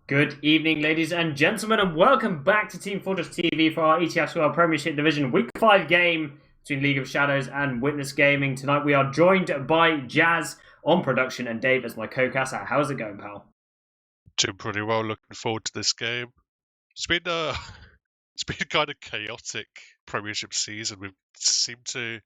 Good evening, ladies and gentlemen, and welcome back to Team Fortress TV for our ETF2L Premiership Division Week 5 game between League of Shadows and Witness Gaming. Tonight we are joined by Jazz on production and Dave as my co-caster. How's it going, pal? Doing pretty well. Looking forward to this game. It's been it's been kind of chaotic Premiership season. We've seemed to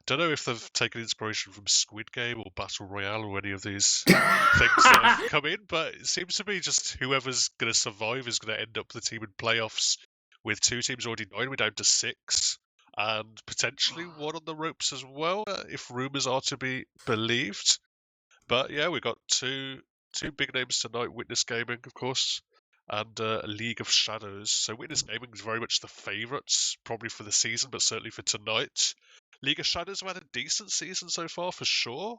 don't know if they've taken inspiration from Squid Game or Battle Royale or any of these things that have come in, but it seems to be just whoever's going to survive is going to end up the team in playoffs. With two teams already 9, we're down to 6, and potentially one on the ropes as well, if rumours are to be believed. But yeah, we've got two big names tonight: Witness Gaming, of course, and League of Shadows. So Witness Gaming is very much the favourites, probably for the season, but certainly for tonight. League of Shadows have had a decent season so far, for sure.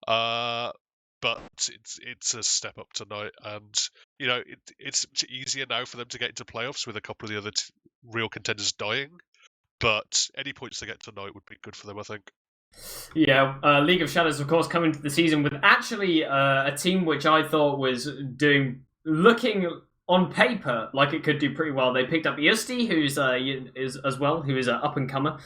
But it's a step up tonight, and it's easier now for them to get into playoffs with a couple of the other real contenders dying. But any points they get tonight would be good for them, I think. Yeah, League of Shadows, of course, coming to the season with actually a team which I thought was looking on paper like it could do pretty well. They picked up Yusti, who's an up and comer,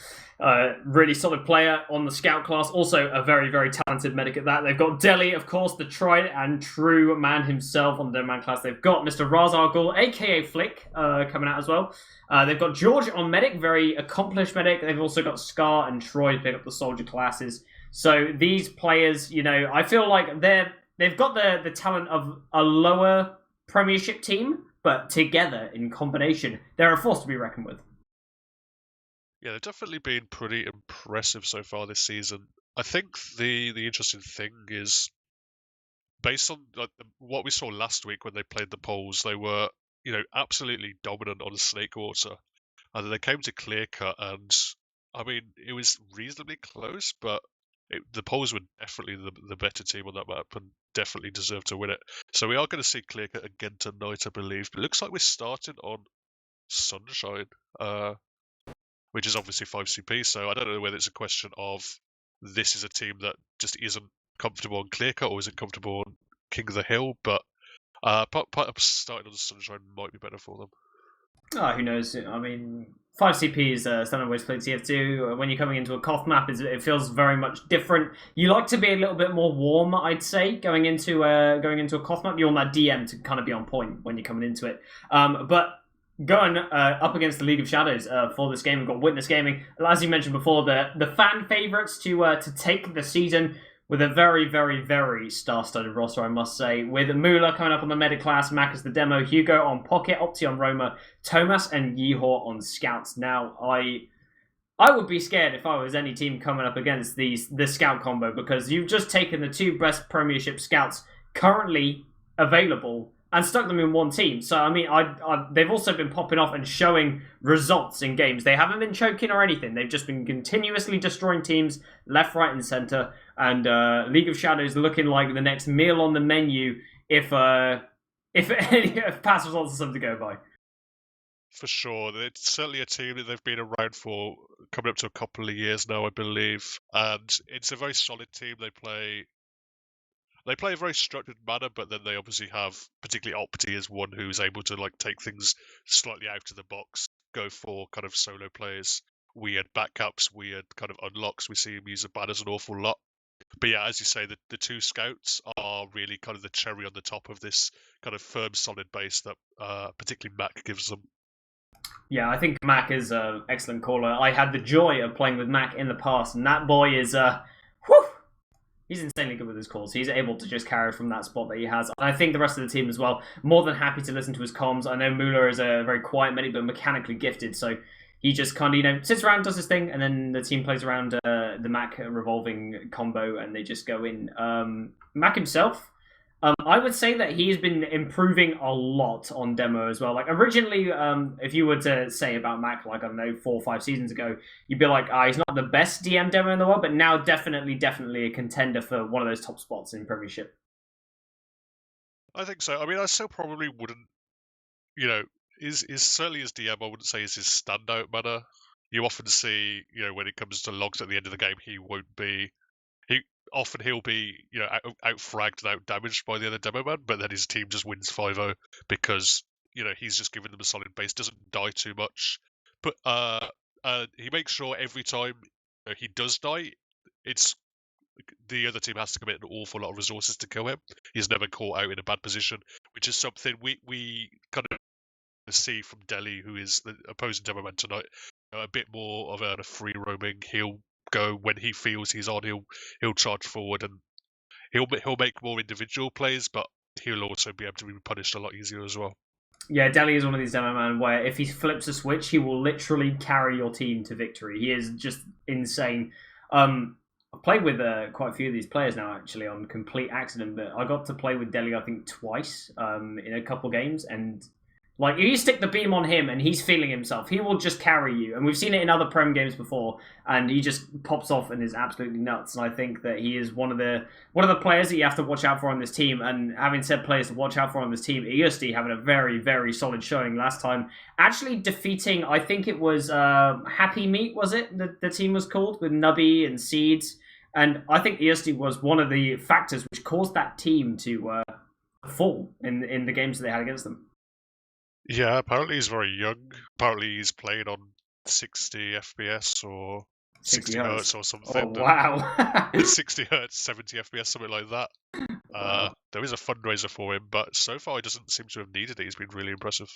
really solid player on the scout class. Also a very very talented medic at that. They've got Deli, of course, the tried and true man himself on the dead man class. They've got Mr. Razargul, aka Flick, coming out as well. They've got George on medic, very accomplished medic. They've also got Scar and Troy to pick up the soldier classes. So these players, I feel like they've got the talent of a lower Premiership team, but together in combination, they're a force to be reckoned with. Yeah, they've definitely been pretty impressive so far this season. I think the interesting thing is, based on what we saw last week when they played the polls, they were absolutely dominant on Snakewater, and then they came to Clear Cut, and I mean it was reasonably close, but the polls were definitely the better team on that map and definitely deserved to win it. So we are going to see Clear Cut again tonight, I believe. But it looks like we're starting on Sunshine, which is obviously 5CP. So I don't know whether it's a question of this is a team that just isn't comfortable on Clear Cut or isn't comfortable on King of the Hill. But starting on Sunshine might be better for them. Oh, who knows? I mean, 5CP is standard ways to play TF2. When you're coming into a Koth map, it feels very much different. You like to be a little bit more warm, I'd say, going into a Koth map. You want that DM to kind of be on point when you're coming into it. But going up against the League of Shadows for this game, we've got Witness Gaming. As you mentioned before, the fan favourites to take the season, with a very, very, very star-studded roster, I must say. With Mula coming up on the meta class, Mac as the demo, Hugo on Pocket, Opti on Roma, Thomas and Yeehor on Scouts. Now, I would be scared if I was any team coming up against the Scout combo, because you've just taken the two best Premiership Scouts currently available and stuck them in one team. So, I mean, they've also been popping off and showing results in games. They haven't been choking or anything. They've just been continuously destroying teams left, right, and centre. And League of Shadows looking like the next meal on the menu if past results are something to go by. For sure. It's certainly a team that they've been around for coming up to a couple of years now, I believe. And it's a very solid team. They play a very structured manner, but then they obviously have, particularly Opti, as one who's able to take things slightly out of the box, go for kind of solo plays, weird backups, weird kind of unlocks. We see him use the banners an awful lot. But yeah, as you say, the two scouts are really kind of the cherry on the top of this kind of firm, solid base that particularly Mac gives them. Yeah, I think Mac is an excellent caller. I had the joy of playing with Mac in the past, and that boy is whew, he's insanely good with his calls. He's able to just carry from that spot that he has. And I think the rest of the team as well, more than happy to listen to his comms. I know Muller is a very quiet medic, but mechanically gifted, so he just kind of, sits around, does his thing, and then the team plays around the Mac revolving combo, and they just go in. Mac himself, I would say that he's been improving a lot on demo as well. Like originally, if you were to say about Mac, like I don't know, 4 or 5 seasons ago, you'd be like, he's not the best DM demo in the world, but now definitely a contender for one of those top spots in Premiership. I think so. I mean, I still probably wouldn't, is certainly his DM, I wouldn't say is his standout manner. You often see, when it comes to logs at the end of the game, he won't be. often he'll be, out-fragged and out-damaged by the other demo man, but then his team just wins 5-0 because, he's just giving them a solid base, doesn't die too much. But he makes sure every time he does die, it's the other team has to commit an awful lot of resources to kill him. He's never caught out in a bad position, which is something we kind of see from Delhi, who is the opposing demo man tonight. A bit more of a free roaming. He'll go when he feels he's on. He'll charge forward and he'll make more individual plays, but he'll also be able to be punished a lot easier as well. Yeah, Delhi is one of these demo men where if he flips a switch, he will literally carry your team to victory. He is just insane. I've played with quite a few of these players now, actually, on complete accident, but I got to play with Delhi, I think, twice in a couple games, and like, if you stick the beam on him and he's feeling himself, he will just carry you. And we've seen it in other Prem games before, and he just pops off and is absolutely nuts. And I think that he is one of the players that you have to watch out for on this team. And having said players to watch out for on this team, ESD having a very, very solid showing last time. Actually defeating, I think it was Happy Meat, was it? The team was called, with Nubby and Seeds. And I think ESD was one of the factors which caused that team to fall in the games that they had against them. Yeah, apparently he's very young. Apparently he's playing on 60 FPS or 60 hertz or something. Oh, wow. 60 hertz, 70 FPS, something like that. Wow. There is a fundraiser for him, but so far he doesn't seem to have needed it. He's been really impressive.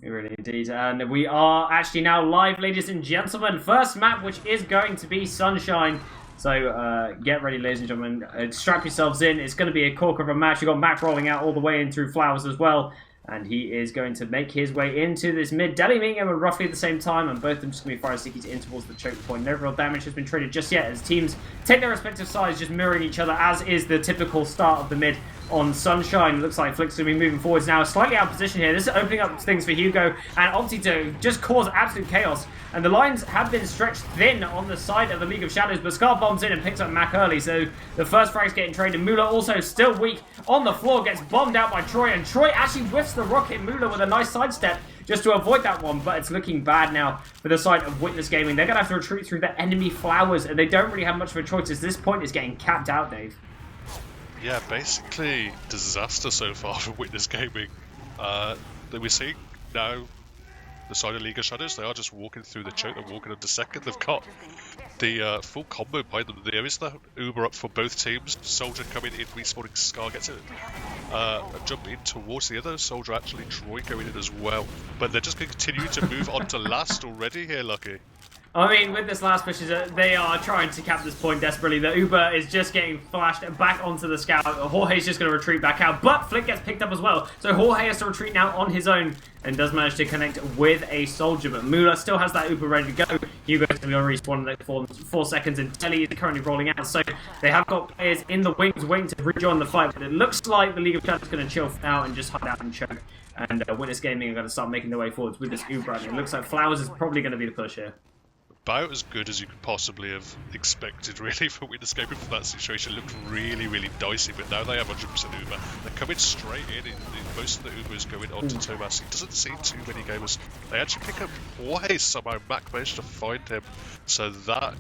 Really indeed. And we are actually now live, ladies and gentlemen. First map, which is going to be Sunshine. So get ready, ladies and gentlemen. Strap yourselves in. It's going to be a corker of a match. You've got Mac rolling out all the way in through Flowers as well. And he is going to make his way into this mid. Delhi meeting him at roughly the same time, and both of them just going to be firing stickies in towards the choke point. No real damage has been traded just yet, as teams take their respective sides, just mirroring each other, as is the typical start of the mid on Sunshine. It looks like Flick's going to be moving forwards now. Slightly out of position here. This is opening up things for Hugo and Opti to just cause absolute chaos. And the lines have been stretched thin on the side of the League of Shadows, but Scar bombs in and picks up Mac early, so the first frag's getting traded. Mula also still weak on the floor, gets bombed out by Troy, and Troy actually whiffs the rocket. Mula with a nice sidestep just to avoid that one, but it's looking bad now for the side of Witness Gaming. They're going to have to retreat through the enemy Flowers, and they don't really have much of a choice, as this point is getting capped out, Dave. Yeah, basically disaster so far for Witness Gaming. That we're seeing now the side of League of Shadows, they are just walking through the choke, they're walking under second. They've got the full combo behind them. There is the Uber up for both teams. Soldier coming in, respawning Scar gets it. A jump in towards the other Soldier, actually Troy going in as well. But they're just going to continue to move on to last already here, Lucky. I mean, with this last push, they are trying to cap this point desperately. The Uber is just getting flashed back onto the scout. Jorge's just going to retreat back out, but Flick gets picked up as well. So Jorge has to retreat now on his own and does manage to connect with a Soldier. But Mula still has that Uber ready to go. Hugo's going to be on respawn in the next 4 seconds, and Telly is currently rolling out. So they have got players in the wings waiting to rejoin the fight. But it looks like the League of Shadows is going to chill out and just hide out and choke. And Witness Gaming are going to start making their way forwards with this Uber. And it looks like Flowers is probably going to be the push here. About as good as you could possibly have expected, really, for Witness Gaming from that situation. It looked really, really dicey, but now they have 100% Uber. They're coming straight in. Most of the Uber is going on to Thomas. He doesn't see too many gamers. They actually pick up Jorge somehow. Mac managed to find him. So that,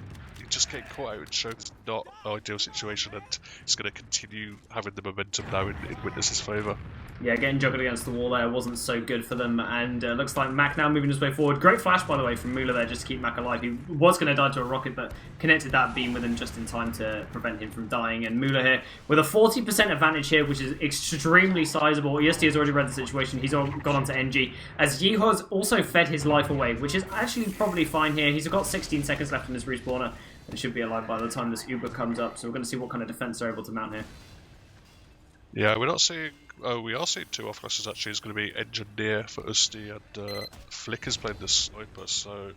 just getting caught out in choke is not an ideal situation, and it's going to continue having the momentum now in Witness's favour. Yeah, getting juggled against the wall there wasn't so good for them, and looks like Mac now moving his way forward. Great flash, by the way, from Mula there, just to keep Mac alive. He was going to die to a rocket, but connected that beam with him just in time to prevent him from dying. And Mula here with a 40% advantage here, which is extremely sizable. EST has already read the situation. He's gone on to NG, as Yeehaw also fed his life away, which is actually probably fine here. He's got 16 seconds left in his respawner and should be alive by the time this Uber comes up. So we're going to see what kind of defense they're able to mount here. Yeah, we're not seeing... Oh, we are seeing two off-classes actually. It's going to be Engineer for Usty, and Flick is playing the Sniper, so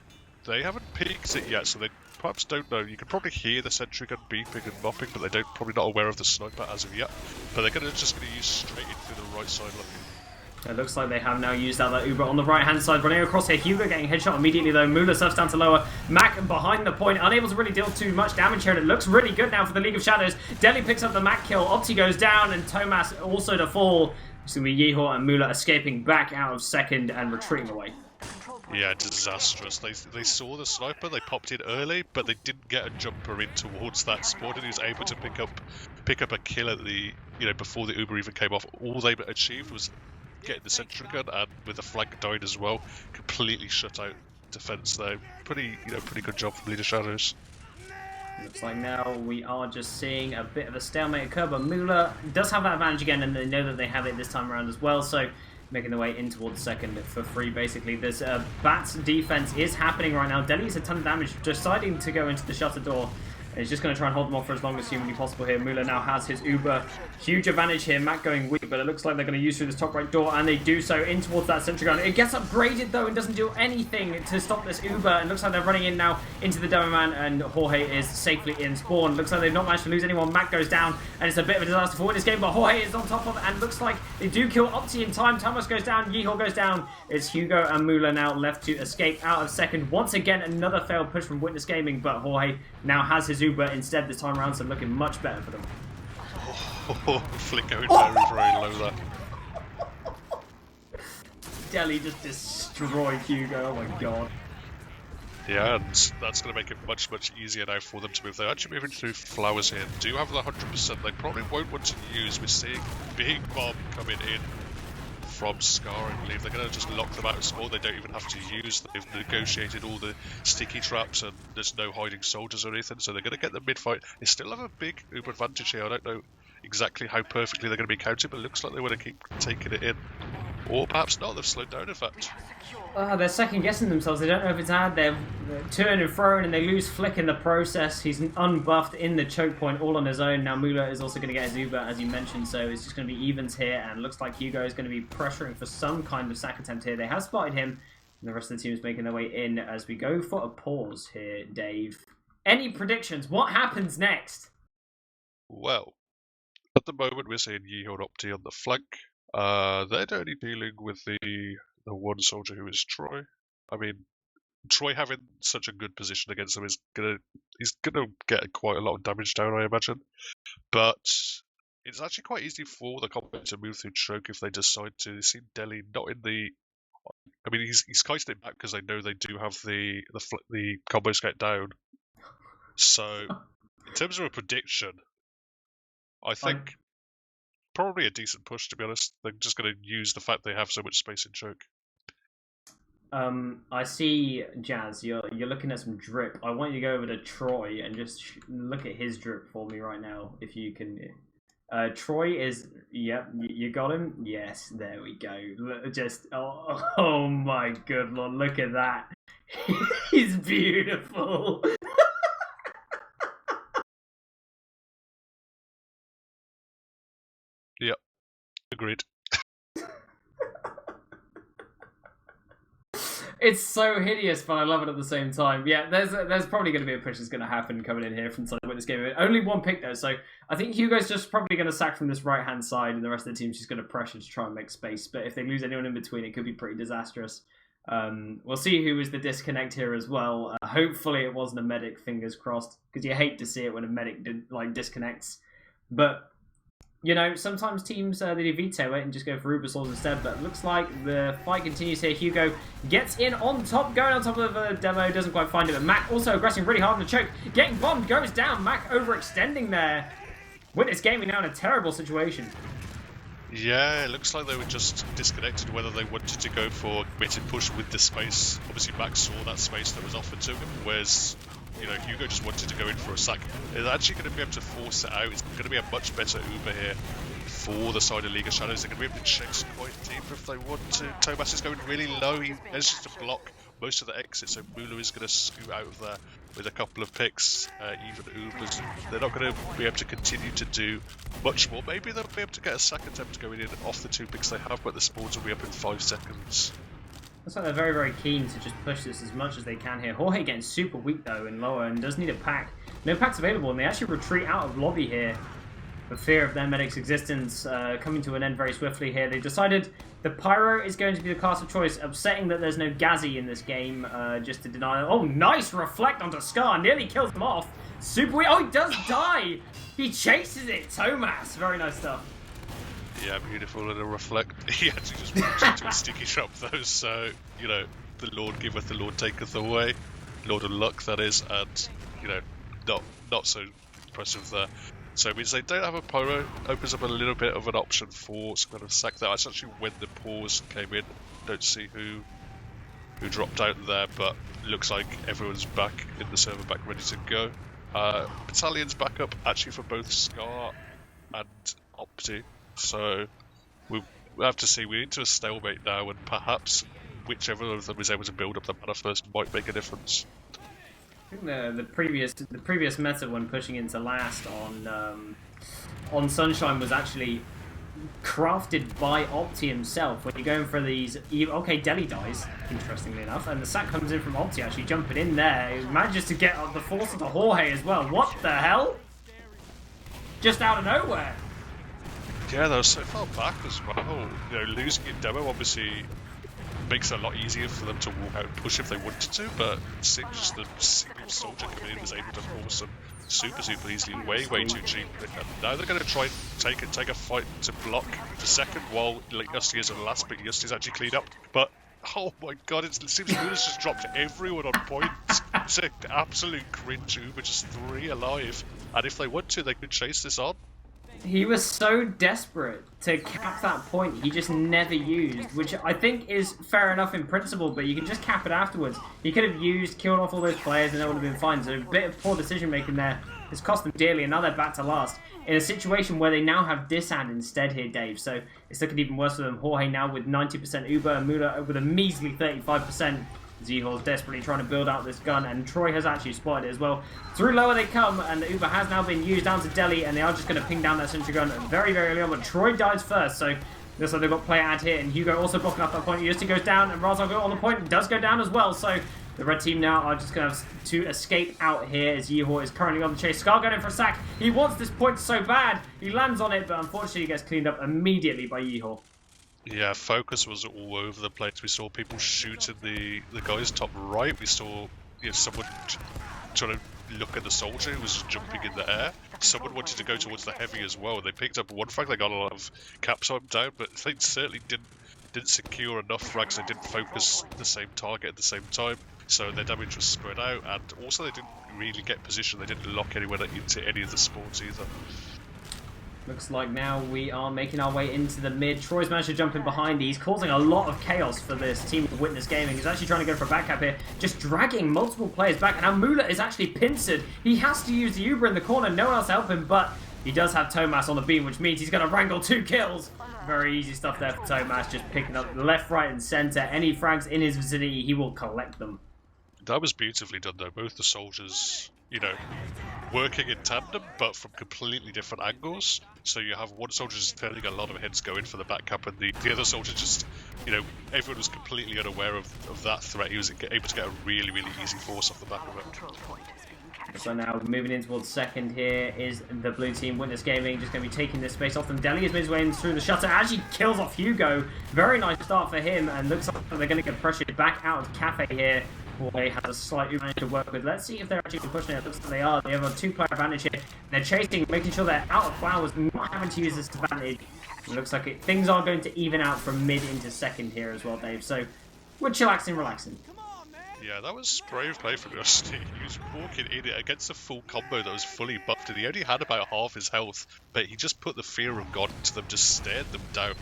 they haven't peeked it yet, so they perhaps don't know. You can probably hear the sentry gun beeping and mopping, but they probably not aware of the Sniper as of yet. But they're just going to use straight in through the right side looking. It looks like they have now used out that Uber on the right-hand side. Running across here, Hugo getting headshot immediately though. Mula surfs down to lower. Mac behind the point, unable to really deal too much damage here, and it looks really good now for the League of Shadows. Delhi picks up the Mac kill. Opti goes down, and Thomas also to fall. It's going to be Yeehaw and Mula escaping back out of second and retreating away. Yeah, disastrous. They saw the sniper, they popped in early, but they didn't get a jumper in towards that spot, and he was able to pick up a kill at the before the Uber even came off. All they achieved was getting the sentry gun, and with the flank died as well, completely shut out defense there. Pretty good job from Leader Shadows. Looks like now we are just seeing a bit of a stalemate occur, but Mula does have that advantage again, and they know that they have it this time around as well, so making their way in towards second for free, basically. This Bat's defense is happening right now. Delhi's a ton of damage, deciding to go into the shutter door. He's just going to try and hold them off for as long as humanly possible here. Mula now has his Uber. Huge advantage here. Mac going weak, but it looks like they're going to use through this top right door, and they do so in towards that sentry gun. It gets upgraded, though, and doesn't do anything to stop this Uber. And looks like they're running in now into the Demo Man, and Jorge is safely in spawn. Looks like they've not managed to lose anyone. Mac goes down, and it's a bit of a disaster for this game, but Jorge is on top of it, and looks like they do kill Opti in time. Thomas goes down, Yeehor goes down. It's Hugo and Mula now left to escape out of second. Once again, another failed push from Witness Gaming, but Jorge now has his Uber instead this time around, so looking much better for them. Flick going very low there. Delhi just destroyed Hugo, oh my god. Yeah, and that's going to make it much easier now for them to move. They're actually moving through flowers here. Do have the 100% they probably won't want to use. We're seeing big bomb coming in from Scar, I believe. They're going to just lock them out of spawn. They don't even have to use them. They've negotiated all the sticky traps, and there's no hiding soldiers or anything, so they're going to get the mid-fight. They still have a big Uber advantage here. I don't know exactly how perfectly they're going to be counted, but it looks like they want to keep taking it in. Or perhaps not, they've slowed down in fact. They're second guessing themselves. They don't know if it's hard. They're turn and throwing, and they lose Flick in the process. He's unbuffed in the choke point all on his own. Now Mula is also going to get his Uber, as you mentioned, so it's just going to be evens here, and looks like Hugo is going to be pressuring for some kind of sack attempt here. They have spotted him, and the rest of the team is making their way in as we go for a pause here, Dave. Any predictions? What happens next? Well, at the moment we're seeing Yeehor and Opti on the flank. They're only dealing with the one soldier who is Troy. I mean, Troy having such a good position against him he's gonna get quite a lot of damage down, I imagine. But it's actually quite easy for the combat to move through choke if they decide to. They see Delhi not in the. I mean, he's kiting it back because they know they do have the combo scout down. So, in terms of a prediction, I think probably a decent push, to be honest. They're just going to use the fact they have so much space in choke. I see, Jazz, you're looking at some drip. I want you to go over to Troy and just look at his drip for me right now, if you can. Troy is, yep, you got him? Yes, there we go. Just, oh my good lord, look at that. He's beautiful. Yep, agreed. It's so hideous, but I love it at the same time. Yeah, there's probably going to be a push that's going to happen coming in here from something with this game. Only one pick though, so I think Hugo's just probably going to sack from this right-hand side, and the rest of the team's just going to pressure to try and make space. But if they lose anyone in between, it could be pretty disastrous. We'll see who was the disconnect here as well. Hopefully it wasn't a medic, fingers crossed, because you hate to see it when a medic disconnects. But you know, sometimes teams they veto it and just go for Ubersaws instead, but it looks like the fight continues here. Hugo gets in on top, going on top of the demo, doesn't quite find it, but Mac also aggressing really hard in the choke, getting bombed, goes down. Mac overextending there. Witness Gaming now in a terrible situation. Yeah, it looks like they were just disconnected whether they wanted to go for a committed push with the space. Obviously, Mac saw that space that was offered to him, whereas Hugo just wanted to go in for a sack. They're actually going to be able to force it out. It's going to be a much better Uber here for the side of League of Shadows. They're going to be able to check quite deep if they want to. Thomas is going really low. He manages to block most of the exits, so Mula is going to scoot out of there with a couple of picks, even Ubers. They're not going to be able to continue to do much more. Maybe they'll be able to get a sack attempt going in off the 2 picks they have, but the spawns will be up in 5 seconds. Looks like they're very, very keen to just push this as much as they can here. Jorge getting super weak though and lower, and does need a pack. No packs available, and they actually retreat out of lobby here for fear of their medic's existence coming to an end very swiftly here. They've decided the Pyro is going to be the class of choice, upsetting that there's no Gazzy in this game, just to deny them. Oh, nice reflect onto Scar, nearly kills him off. Super weak. Oh, he does die! He chases it, Thomas. Very nice stuff. Yeah, beautiful, and a reflect. He actually just walks into a sticky trap though, so, the Lord giveth, the Lord taketh away. Lord of Luck, that is, and, you know, not so impressive there. So it means they don't have a pyro, opens up a little bit of an option for some kind of sack there. That's actually when the pause came in. Don't see who dropped out there, but looks like everyone's back in the server, back ready to go. Battalion's back up actually for both Scar and Opti, so we have to see. We're into a stalemate now, and perhaps whichever of them is able to build up the mana first might make a difference. I think the previous meta when pushing into last on Sunshine was actually crafted by Opti himself. When you're going for these, okay, Deli dies, interestingly enough, and the sack comes in from Opti actually jumping in there. He manages to get up the force of the Jorge as well. What the hell? Just out of nowhere. Yeah, they were so far back as well. You know, losing in demo obviously makes it a lot easier for them to walk out and push if they wanted to, but it seems just the single soldier coming in was able to force them super easily, way too cheap. And now they're going to try and take a fight to block the second while Yusti is on the last, but Yusti's actually cleaned up. But oh my god, it seems Luna's just dropped everyone on points. It's an absolute cringe Uber, just 3 alive. And if they want to, they could chase this on. He was so desperate to cap that point, he just never used, which I think is fair enough in principle, but you can just cap it afterwards. He could have killed off all those players and that would have been fine. So a bit of poor decision making there has cost them dearly, and now they're back to last in a situation where they now have Disad instead here, Dave. So it's looking even worse for them. Jorge now with 90% Uber, and Mula with a measly 35%. Zihor's desperately trying to build out this gun, and Troy has actually spotted it as well. Through lower they come, and the Uber has now been used down to Delhi, and they are just going to ping down that sentry gun very early on, but Troy dies first, so looks like they've got player ad here, and Hugo also blocking up that point. Yusti goes down, and Razal on the point, and does go down as well, so the red team now are just going to have to escape out here as Yehor is currently on the chase. Scar going in for a sack. He wants this point so bad. He lands on it, but unfortunately he gets cleaned up immediately by Yehor. Yeah, focus was all over the place. We saw people shooting the guys top right. We saw someone trying to look at the soldier who was jumping in the air. Someone wanted to go towards the heavy as well. They picked up one frag. They got a lot of caps on down, but they certainly didn't secure enough frags. They didn't focus the same target at the same time. So their damage was spread out, and also they didn't really get position. They didn't lock anyone into any of the spawns either. Looks like now we are making our way into the mid. Troy's managed to jump in behind. He's causing a lot of chaos for this team of Witness Gaming. He's actually trying to go for a back cap here, just dragging multiple players back. And now Mula is actually pincered. He has to use the Uber in the corner. No one else to help him, but he does have Tomas on the beam, which means he's going to wrangle 2 kills. Very easy stuff there for Tomas, just picking up left, right, and center. Any frags in his vicinity, he will collect them. That was beautifully done, though. Both the soldiers, working in tandem, but from completely different angles. So you have one soldier just turning a lot of heads going for the back cap, and the other soldier just, everyone was completely unaware of that threat. He was able to get a really easy force off the back of it. So now moving in towards second here is the blue team. Witness Gaming just going to be taking this space off them. Deli is made his way in through the shutter. Actually kills off Hugo. Very nice start for him, and looks like they're going to get pressured back out of Cafe here. They have a slight advantage to work with. Let's see if they're actually pushing it. It looks like they are. They have a 2-player advantage here. They're chasing, making sure they're out of flowers, not having to use this advantage. It looks like things are going to even out from mid into second here as well, Dave. So we're chillaxing, relaxing. Yeah, that was brave play from Yusti. He was walking in it against a full combo that was fully buffed, and he only had about half his health, but he just put the fear of God into them, just stared them down.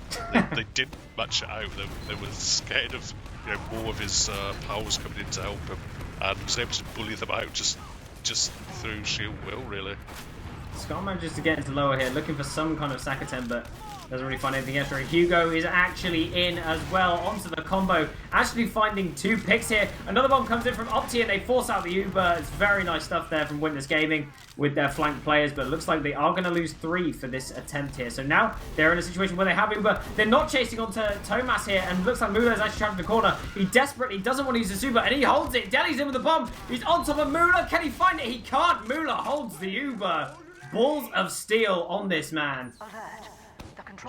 They didn't match it out. They were scared of more of his powers coming in to help him, and was able to bully them out just through sheer will, really. Scott manages to get into lower here, looking for some kind of sack attempt, but doesn't really find anything extra. Hugo is actually in as well onto the combo, actually finding 2 picks here. Another bomb comes in from Opti, and they force out the Uber. It's very nice stuff there from Witness Gaming with their flank players, but it looks like they are going to lose 3 for this attempt here. So now they're in a situation where they have Uber. They're not chasing onto Tomas here, and looks like Mula is actually trapped in the corner. He desperately doesn't want to use the Uber, and he holds it. Deli's in with the bomb. He's on top of Mula. Can he find it? He can't. Mula holds the Uber. Balls of steel on this man.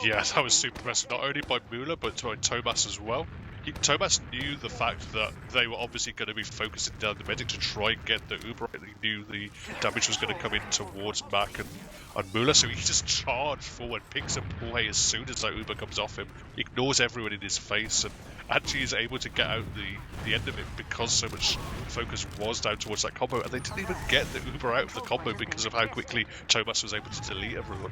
Yeah, that was super impressive, not only by Mula, but by Tomas as well. Thomas knew the fact that they were obviously going to be focusing down the medic to try and get the Uber right. He knew the damage was going to come in towards Mac and Muller, so he just charged forward, picks up away as soon as that Uber comes off him, ignores everyone in his face, and actually is able to get out the end of it because so much focus was down towards that combo, and they didn't even get the Uber out of the combo because of how quickly Thomas was able to delete everyone.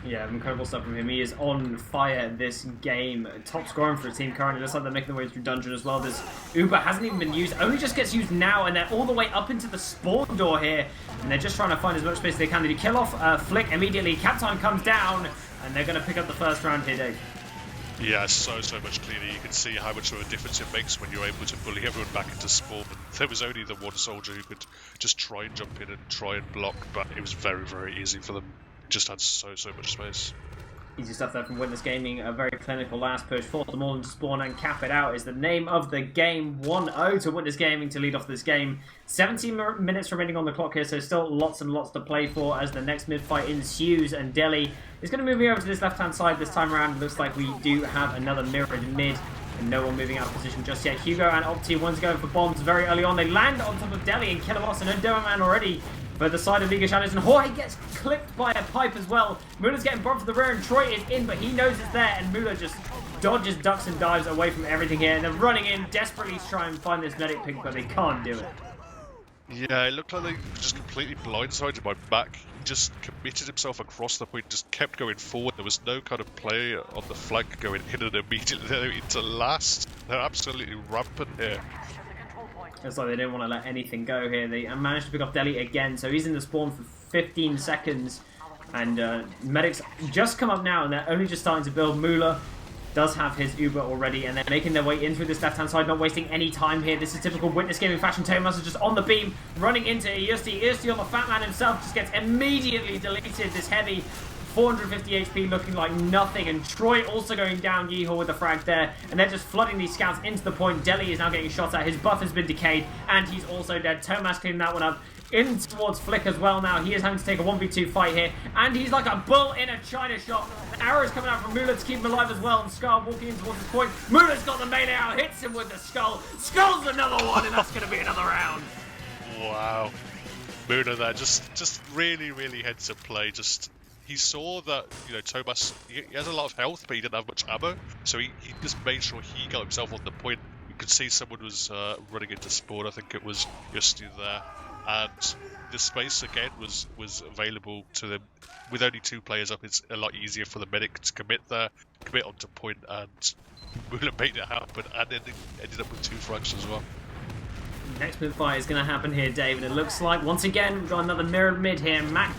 Yeah, incredible stuff from him. He is on fire this game. Top scoring for a team currently. Looks like they're making their way through dungeon as well. This Uber hasn't even been used. Only just gets used now, and they're all the way up into the spawn door here. And they're just trying to find as much space as they can. They kill off Flick immediately. Captain comes down, and they're going to pick up the first round here, Dave. Yeah, so much cleaner. You can see how much of a difference it makes when you're able to bully everyone back into spawn. And there was only the one soldier who could just try and jump in and try and block, but it was very, very easy for them. Just had so much space. Easy stuff there from Witness Gaming. A very clinical last push. Force them all into spawn and cap it out is the name of the game. 1-0 to Witness Gaming to lead off this game. 17 minutes remaining on the clock here, so still lots and lots to play for as the next mid-fight ensues. And Delhi is going to move me over to this left-hand side this time around. It looks like we do have another mirrored mid. And no one moving out of position just yet. Hugo and Opti, one's going for bombs very early on. They land on top of Delhi and kill him off. And a Doorman already for the side of League of Shadows, and Hoy gets clipped by a pipe as well. Muller's getting bumped for the rear, and Troy is in, but he knows it's there, and Muller just dodges, ducks, and dives away from everything here, and they're running in desperately to try and find this medic pick, but they can't do it. Yeah, it looked like they just completely blindsided my back. He just committed himself across the point, just kept going forward. There was no kind of play on the flank going in and immediately into last. They're absolutely rampant here. It's like they didn't want to let anything go here. They managed to pick off Delhi again, so he's in the spawn for 15 seconds. And medics just come up now, and they're only just starting to build. Muller does have his Uber already, and they're making their way in through this left-hand side, not wasting any time here. This is typical Witness Gaming fashion. Thomas is just on the beam, running into Irsti. Irsti on the fat man himself just gets immediately deleted. This heavy 450 HP looking like nothing, and Troy also going down. Yeehor with the frag there, and they're just flooding these scouts into the point. Delhi is now getting shot at. His buff has been decayed, and he's also dead. Thomas cleaning that one up. In towards Flick as well now. He is having to take a 1v2 fight here, and he's like a bull in a China shop. The arrows coming out from Muller to keep him alive as well, and Scar walking in towards his point. Muller's got the melee out, hits him with the skull. Skull's another one, and that's going to be another round. Wow. Muller there, just really heads up play. Just he saw that, you know, Thomas, he has a lot of health, but he didn't have much ammo, so he just made sure he got himself on the point. You could see someone was running into spawn. I think it was Justin there. And the space again was available to them. With only 2 players up, it's a lot easier for the medic to commit onto point, and Muller made it happen, and ended up with 2 frags as well. Next mid fight is going to happen here, David. It looks like once again we've got another mirrored mid here. Mac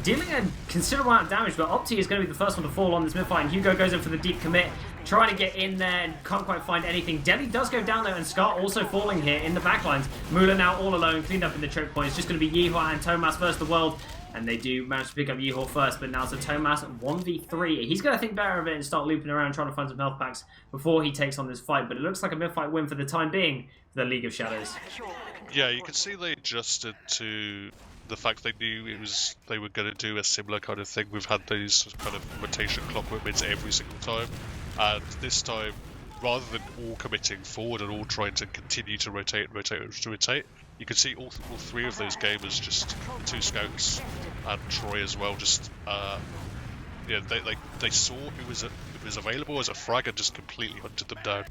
dealing a considerable amount of damage, but Opti is going to be the first one to fall on this mid fight, and Hugo goes in for the deep commit, trying to get in there and can't quite find anything. Delhi does go down though, and Scar also falling here in the backlines. Muller now all alone, cleaned up in the choke point. It's just going to be Yeehor and Thomas versus the world, and they do manage to pick up Yeehor first, but now it's a Thomas 1v3. He's going to think better of it and start looping around trying to find some health packs before he takes on this fight, but it looks like a mid-fight win for the time being for the League of Shadows. Yeah, you can see they adjusted to the fact they knew they were going to do a similar kind of thing. We've had those kind of rotation clockwork mids every single time, and this time, rather than all committing forward and all trying to continue to rotate, you can see all 3 of those gamers, just 2 scouts and Troy as well, just yeah, they saw who was available as a frag and just completely hunted them down.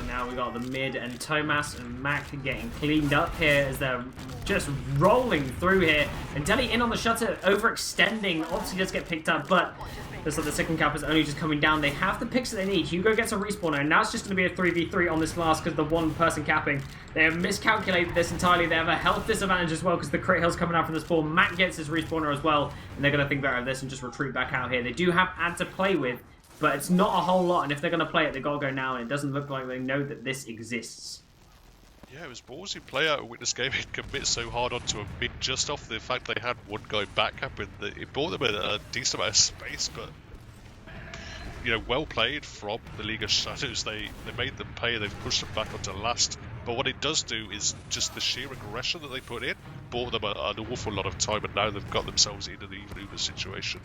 Now we got the mid, and Thomas and Mac getting cleaned up here as they're just rolling through here. And Delhi in on the shutter, overextending. Obviously does get picked up, but looks like the second cap is only just coming down. They have the picks that they need. Hugo gets a respawner, and now it's just going to be a 3v3 on this last because the one person capping. They have miscalculated this entirely. They have a health disadvantage as well because the crit hill's coming out from the spawn. Mac gets his respawner as well, and they're going to think better of this and just retreat back out here. They do have add to play with, but it's not a whole lot, and if they're going to play it, they've got to go now, and it doesn't look like they know that this exists. Yeah, it was ballsy play out of Witness Gaming to commit so hard onto a mid just off the fact they had one guy back up, and it bought them a decent amount of space, but, you know, well played from the League of Shadows. They made them pay, they've pushed them back onto last, but what it does do is just the sheer aggression that they put in bought them an awful lot of time, and now they've got themselves in an even Uber situation.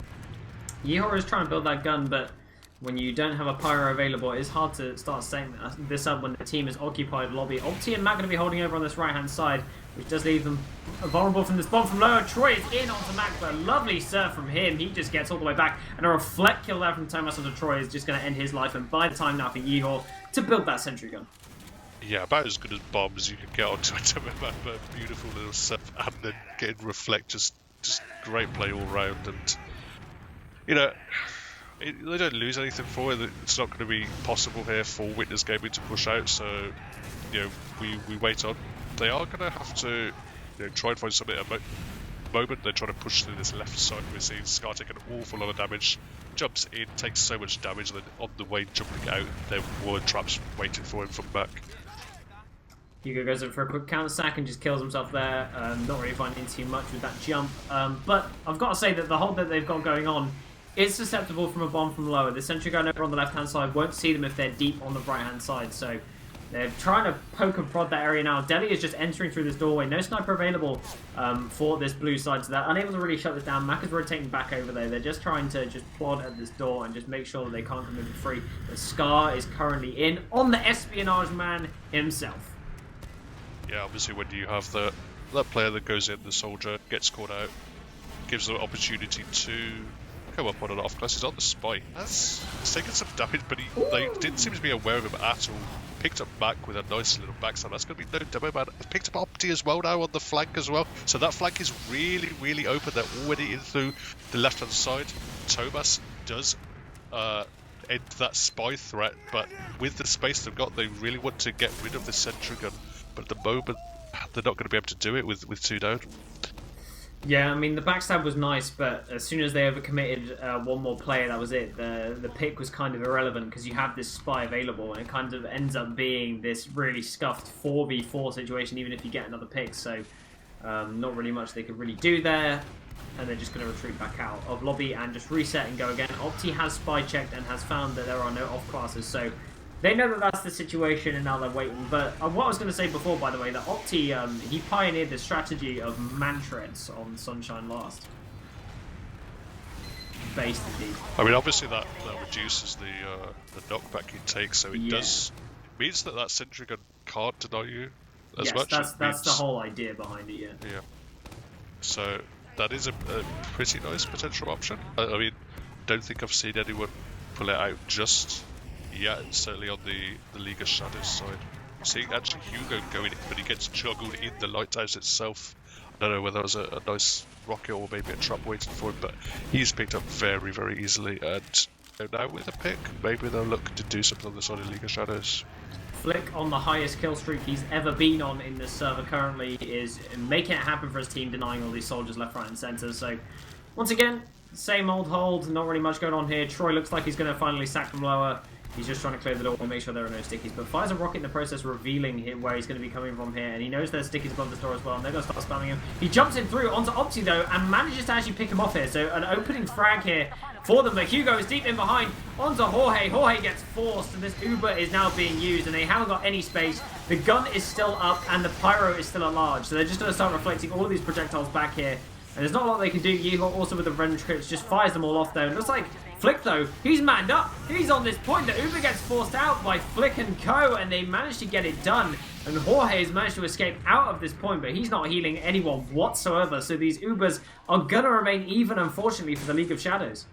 Yeehor is trying to build that gun, but when you don't have a pyro available, it's hard to start setting this up when the team is occupied lobby. Opti and Matt going to be holding over on this right-hand side, which does leave them vulnerable from this bomb from lower. Troy is in onto Mac, but a lovely serve from him. He just gets all the way back, and a reflect kill there from Thomas onto Troy is just going to end his life, and buy the time now for Yeehor to build that sentry gun. Yeah, about as good as bombs you can get onto it. A beautiful little set, and then getting reflect, just great play all round. And you know, they don't lose anything for it. It's not going to be possible here for Witness Gaming to push out. So you know, we wait on. They are going to have to try and find something at the moment. They're trying to push through this left side. We're seeing Scar take an awful lot of damage. Jumps in, takes so much damage, and then on the way jumping out, there were traps waiting for him from back. Hugo goes in for a quick counter sack and just kills himself there. Not really finding too much with that jump. But I've got to say that the hold that they've got going on is susceptible from a bomb from lower. The sentry gun over on the left-hand side won't see them if they're deep on the right-hand side. So they're trying to poke and prod that area now. Deli is just entering through this doorway. No sniper available for this blue side. So they're unable to really shut this down. Mac is rotating back over there. They're just trying to just plod at this door and just make sure that they can't come in for free. But Scar is currently in on the espionage man himself. Yeah, obviously when you have that player that goes in, the soldier, gets caught out, gives them an opportunity to go up on an off-class. He's on the spy. He's taken some damage, but they didn't seem to be aware of him at all. Picked up back with a nice little backstab. That's going to be no demo man. Picked up Opti as well now on the flank as well. So that flank is really, really open. They're already in through the left-hand side. Thomas does end that spy threat, but with the space they've got, they really want to get rid of the sentry gun. But at the moment, they're not going to be able to do it with 2 down. Yeah, I mean, the backstab was nice, but as soon as they overcommitted one more player, that was it. The pick was kind of irrelevant because you have this spy available, and it kind of ends up being this really scuffed 4v4 situation, even if you get another pick. So, not really much they could really do there. And they're just going to retreat back out of lobby and just reset and go again. Opti has spy checked and has found that there are no off-classes, so they know that that's the situation, and now they're waiting. But what I was going to say before, by the way, that Opti, he pioneered the strategy of man-treads on Sunshine last. Basically. I mean, obviously that reduces the knockback you take, so it means that sentry gun can't deny you as much. That's the whole idea behind it, Yeah. So that is a pretty nice potential option. I mean, don't think I've seen anyone pull it out just yet, certainly on the League of Shadows side. Seeing actually Hugo going in, but he gets juggled in the lighthouse itself. I don't know whether it was a nice rocket or maybe a trap waiting for him, but he's picked up very, very easily. And now with a pick, maybe they'll look to do something on the side of League of Shadows. Flick, on the highest kill streak he's ever been on in this server currently, is making it happen for his team, denying all these soldiers left, right and centre. So once again, same old hold, not really much going on here. Troy looks like he's going to finally sack from lower. He's just trying to clear the door and make sure there are no stickies, but fires a rocket in the process, revealing where he's going to be coming from here, and he knows there's stickies above the door as well, and they're going to start spamming him. He jumps in through onto Opti though, and manages to actually pick him off here, so an opening frag here for them, but Hugo is deep in behind, onto Jorge. Jorge gets forced, and this Uber is now being used, and they haven't got any space. The gun is still up, and the pyro is still at large, so they're just going to start reflecting all of these projectiles back here, and there's not a lot they can do. Yeehor also with the revenge crits just fires them all off though. It looks like Flick though, he's manned up. He's on this point. The Uber gets forced out by Flick and co, and they manage to get it done. And Jorge has managed to escape out of this point, but he's not healing anyone whatsoever. So these Ubers are going to remain even, unfortunately, for the League of Shadows.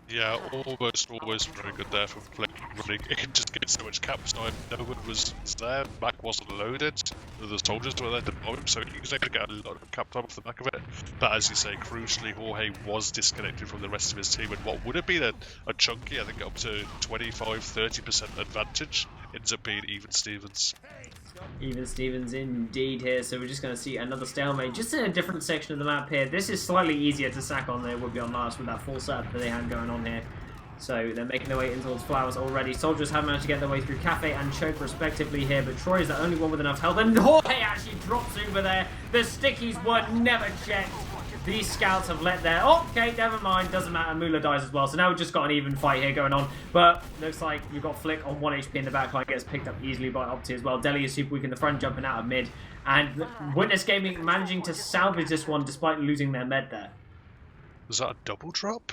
Yeah, almost very good there from Flick running. It can just get so much cap time. No one was there. Mac wasn't loaded. The soldiers were there to bomb him, so he was able to get a lot of cap time off the back of it. But as you say, crucially, Jorge was disconnected from the rest of his team, and what would have been a chunky, I think up to 25-30% advantage, ends up being even Stevens. Even Stevens indeed here, so we're just going to see another stalemate, just in a different section of the map here. This is slightly easier to sack on than it would be on last with that full setup that they had going on here. So they're making their way in towards Flowers already. Soldiers have managed to get their way through Cafe and Choke respectively here, but Troy is the only one with enough health, and Jorge actually drops over there. The stickies were never checked. These scouts have let their... Oh, okay, never mind. Doesn't matter. Mula dies as well. So now we've just got an even fight here going on. But looks like you've got Flick on 1 HP in the backline. Gets picked up easily by Opti as well. Deli is super weak in the front, jumping out of mid. And Witness Gaming managing to salvage this one despite losing their med there. Was that a double drop?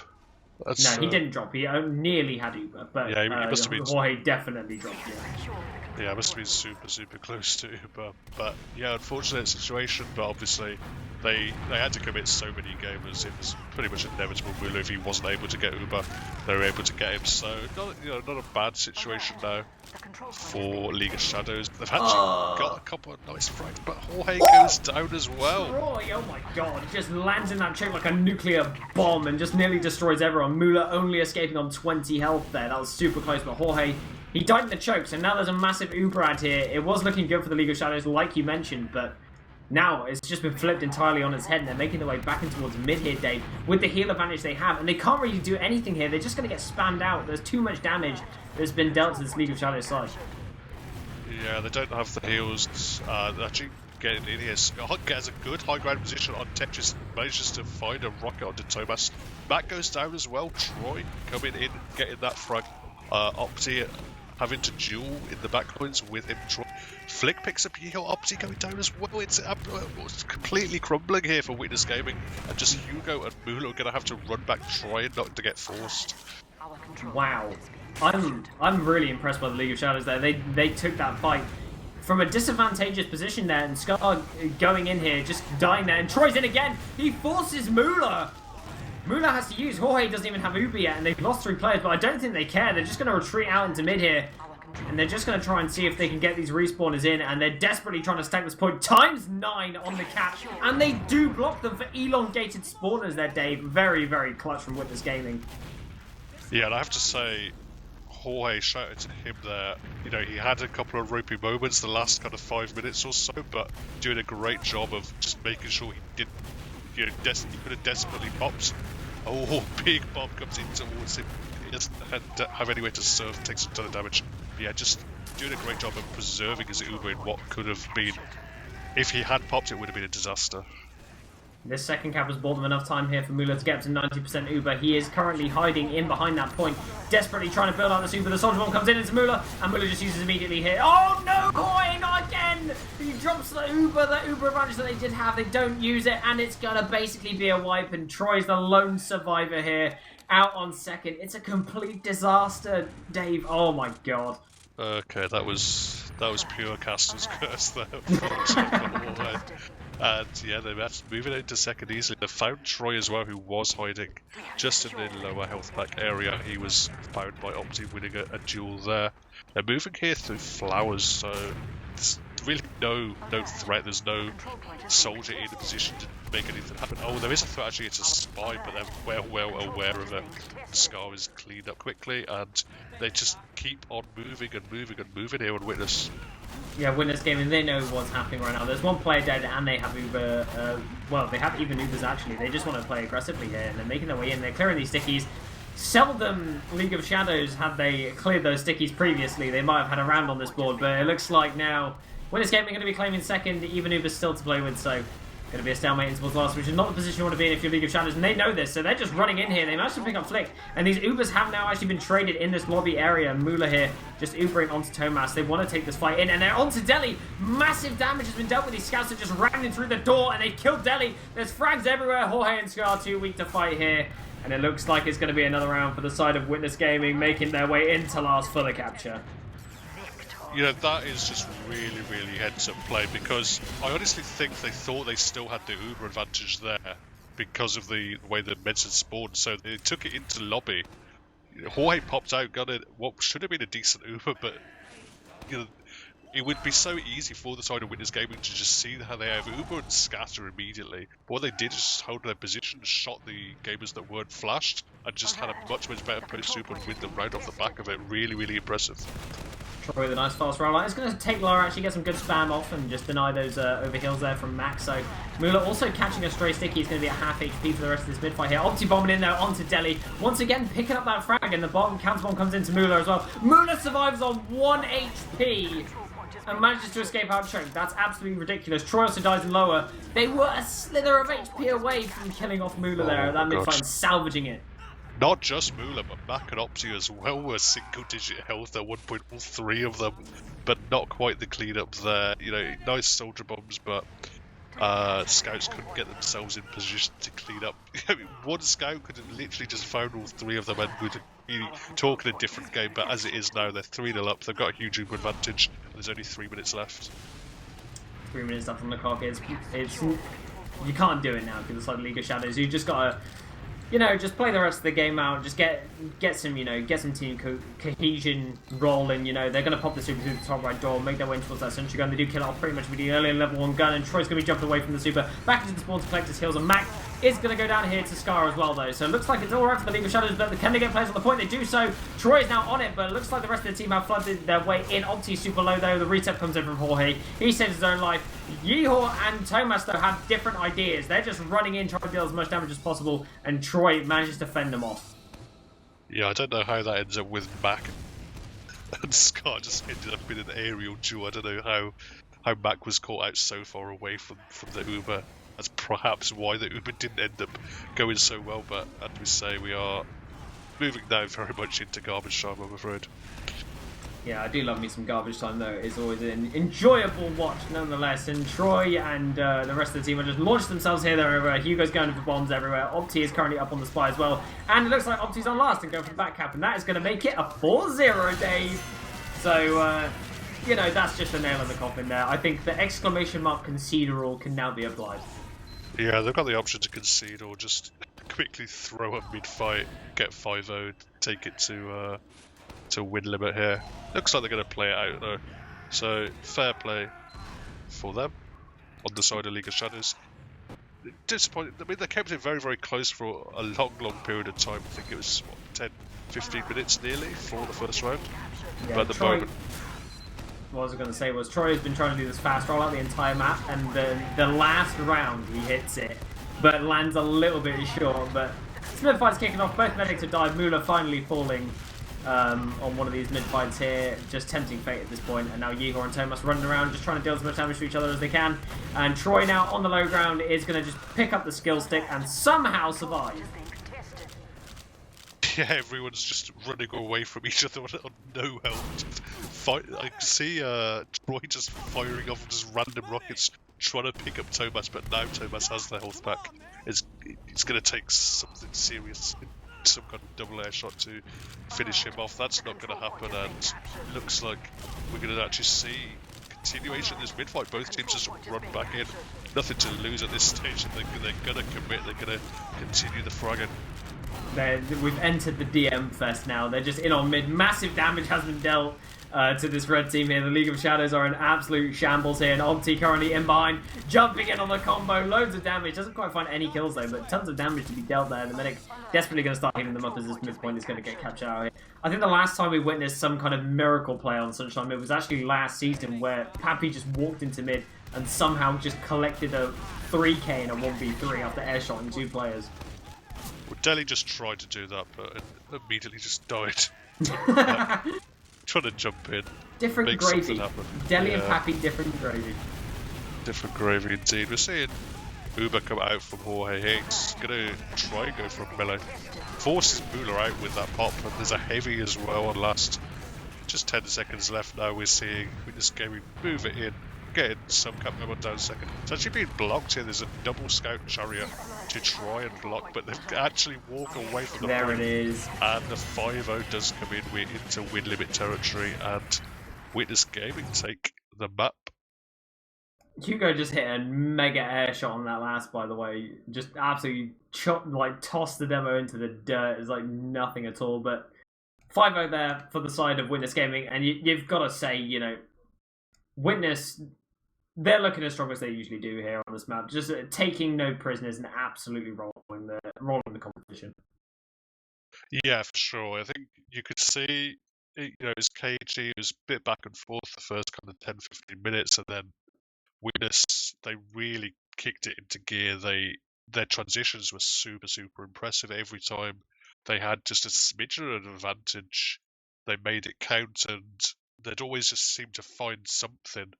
That's, No, he didn't drop. He nearly had Uber, but yeah, he must have been. Jorge definitely dropped. Yeah, it must have been super close to Uber. But yeah, unfortunate situation. But obviously, they had to commit so many gamers. It was pretty much inevitable. Mula, if he wasn't able to get Uber, they were able to get him. So not a bad situation now for League of Shadows. They've actually got a couple of nice frags, but Jorge goes down as well. Troy, oh my god, he just lands in that choke like a nuclear bomb and just nearly destroys everyone. Mula only escaping on 20 health there. That was super close, but Jorge, he died in the choke, so now there's a massive Uber ad here. It was looking good for the League of Shadows, like you mentioned, but now it's just been flipped entirely on its head, and they're making their way back in towards mid here, Dave, with the heal advantage they have, and they can't really do anything here. They're just going to get spammed out. There's too much damage that's been dealt to this League of Shadows side. Yeah, they don't have the heals. Actually, getting in here, Scott gets a good high ground position on Tetris, manages to find a rocket onto Thomas. Matt goes down as well. Troy coming in, getting that frag. Opti having to duel in the backlines with him. Troy. Flick picks up Hugo. Opti going down as well. It's completely crumbling here for Witness Gaming, and just Hugo and Mula are going to have to run back, trying not to get forced. Wow. I'm really impressed by the League of Shadows there. They took that fight from a disadvantageous position there, and Scar going in here, just dying there, and Troy's in again. He forces Mula. Mula has to use. Jorge doesn't even have Uber yet, and they've lost 3 players, but I don't think they care. They're just going to retreat out into mid here, and they're just going to try and see if they can get these respawners in, and they're desperately trying to stack this point. ×9 on the cap, and they do block them for elongated spawners there, Dave. Very, very clutch from Witness Gaming. Yeah, and I have to say, Jorge, shout out to him there. You know, he had a couple of ropey moments the last kind of 5 minutes or so, but doing a great job of just making sure he didn't, he could have desperately popped. Oh, big bomb comes in towards him. He doesn't have any way to serve, takes a ton of damage. Yeah, just doing a great job of preserving his Uber in what could have been, if he had popped, it would have been a disaster. This second cap has bought them enough time here for Mula to get up to 90% Uber. He is currently hiding in behind that point, desperately trying to build out this Uber. The Soldier Bomb comes in into Mula, and Mula just uses immediately here. Oh no, Koi, not again! He drops the Uber advantage that they did have. They don't use it, and it's gonna basically be a wipe, and Troy's the lone survivor here, out on second. It's a complete disaster, Dave. Oh my god. Okay, that was pure caster's curse there. And yeah, they're moving into second easily. They found Troy as well, who was hiding just in the lower health pack area. He was found by Opti, winning a duel there. They're moving here through flowers, so there's really no threat. There's no soldier in a position to make anything happen. Oh, there is a threat actually. It's a spy, but they're well aware of it. Scar is cleaned up quickly, and they just keep on moving here on Witness. Yeah, Witness Gaming, they know what's happening right now. There's one player dead, and they have Uber. Well, they have even Ubers actually. They just want to play aggressively here, and they're making their way in. They're clearing these stickies. Seldom League of Shadows had they cleared those stickies previously. They might have had a round on this board, but it looks like now Witness Gaming are going to be claiming second. Even Uber's still to play with, so going to be a stalemate towards last, which is not the position you want to be in if you're League of Shadows, and they know this, so they're just running in here. They managed to pick up Flick, and these Ubers have now actually been traded in this lobby area. Mula here just Ubering onto Tomas. They want to take this fight in, and they're onto Deli. Massive damage has been dealt with. These scouts are just ramming through the door, and they killed Deli. There's frags everywhere. Jorge and Scar too weak to fight here, and it looks like it's going to be another round for the side of Witness Gaming, making their way into last for the capture. You know, that is just really heads-up play, because I honestly think they thought they still had the Uber advantage there because of the way the meds had spawned, so they took it into lobby. Jorge popped out, got it, what should have been a decent Uber, but you know, it would be so easy for the side of Witness Gaming to just see how they have Uber and scatter immediately. But what they did is just hold their position, shot the gamers that weren't flashed, and just had a much better post-Uber and win them right off the back of it. Really impressive. Troy with a nice fast roll. It's going to take Lara actually get some good spam off and just deny those overheals there from Max. So Mula also catching a stray sticky. Is going to be at half HP for the rest of this mid-fight here. Opti bombing in there onto Deli. Once again picking up that frag, and the counter bomb comes into Mula as well. Mula survives on 1 HP and manages to escape out choke. That's absolutely ridiculous. Troy also dies in lower. They were a slither of HP away from killing off Mula there at that mid-fight and salvaging it. Not just Mula, but Mac and Opti as well were single-digit health at one point, all 3 of them, but not quite the clean-up there. You know, nice soldier bombs, but Scouts couldn't get themselves in position to clean up. I mean, one scout could have literally just found all three of them and would be talking a different game, but as it is now, they're 3-0 up, they've got a huge Uber advantage, and there's only 3 minutes left. 3 minutes left on the clock. It's you can't do it now because it's like League of Shadows. You just gotta, just play the rest of the game out. Just get some, get some team cohesion rolling. They're gonna pop the super through the top right door, make their way towards that sentry gun. They do kill it off pretty much with the earlier level 1 gun, and Troy's gonna be jumping away from the super back into the spawn to collect his heals, and Mac is going to go down here to Scar as well, though. So it looks like it's all right for the League of Shadows, but can they get players on the point? They do so. Troy is now on it, but it looks like the rest of the team have flooded their way in. Opti's super low, though. The reset comes in from Jorge. He saves his own life. Yeehor and Thomas, though, have different ideas. They're just running in, trying to deal as much damage as possible, and Troy manages to fend them off. Yeah, I don't know how that ends up with Mac and Scar just ended up in an aerial duel. I don't know how Mac was caught out so far away from the Uber. That's perhaps why the Uber didn't end up going so well, but as we say, we are moving now very much into garbage time, I'm afraid. Yeah, I do love me some garbage time, though. It's always an enjoyable watch, nonetheless. And Troy and the rest of the team have just launched themselves here, there, everywhere. Hugo's going for bombs everywhere. Opti is currently up on the spy as well. And it looks like Opti's on last and going for the back cap, and that is going to make it a 4-0, Dave. So, that's just a nail in the coffin there. I think the exclamation mark conceder all can now be applied. Yeah, they've got the option to concede or just quickly throw a mid-fight, get 5-0'd, take it to win limit here. Looks like they're going to play it out though. So, fair play for them on the side of League of Shadows. Disappointing. I mean, they kept it very, very close for a long, long period of time. I think it was, 10, 15 minutes nearly for the first round. Yeah, but at the Troy, moment... what I was going to say was Troy has been trying to do this fast rollout the entire map, and the last round he hits it, but lands a little bit short. But mid fight's kicking off. Both medics have died. Mula finally falling on one of these mid fights here, just tempting fate at this point. And now Yeehor and Thomas running around, just trying to deal as much damage to each other as they can. And Troy now on the low ground is going to just pick up the skill stick and somehow survive. Yeah, everyone's just running away from each other on no health. I can see Troy just firing off just random rockets, trying to pick up Thomas, but now Thomas has the health back. It's going to take something serious, some kind of double air shot to finish him off. That's not going to happen, and looks like we're going to actually see continuation of this mid-fight. Both teams just run back in. Nothing to lose at this stage, and they're going to commit. They're going to continue the fragging. We've entered the DM fest now. They're just in on mid. Massive damage has been dealt to this red team here. The League of Shadows are in absolute shambles here, and Opti currently in behind, jumping in on the combo. Loads of damage. Doesn't quite find any kills though, but tons of damage to be dealt there. The medic desperately going to start healing them up as this midpoint is going to get captured out here. I think the last time we witnessed some kind of miracle play on Sunshine Mid was actually last season, where Pappy just walked into mid and somehow just collected a 3k in a 1v3 after airshotting 2 players. Well, Delhi just tried to do that, but immediately just died. Trying to jump in. Different gravy. Delhi and Pappy, different gravy. Different gravy indeed. We're seeing Uber come out from Jorge Hicks. Gonna try and go for a melee. Forces Mula out with that pop, and there's a heavy as well on last. Just 10 seconds left now. We're seeing Witness Gaming move it in. Getting some coming on down second. It's actually being blocked here. There's a double scout chariot to try and block, but they've actually walk away from the There point. it is. And the 5-0 does come in into win limit territory, and Witness Gaming take the map. Hugo just hit a mega air shot on that last, by the way. Just absolutely tossed the demo into the dirt. It's like nothing at all. But 5-0 there for the side of Witness Gaming, and you've got to say, Witness, they're looking as strong as they usually do here on this map. Just taking no prisoners and absolutely rolling the competition. Yeah, for sure. I think you could see, it was cagey. It was a bit back and forth the first kind of 10-15 minutes, and then Witness, they really kicked it into gear. Their transitions were super, super impressive. Every time they had just a smidgen of an advantage, they made it count, and they'd always just seem to find something.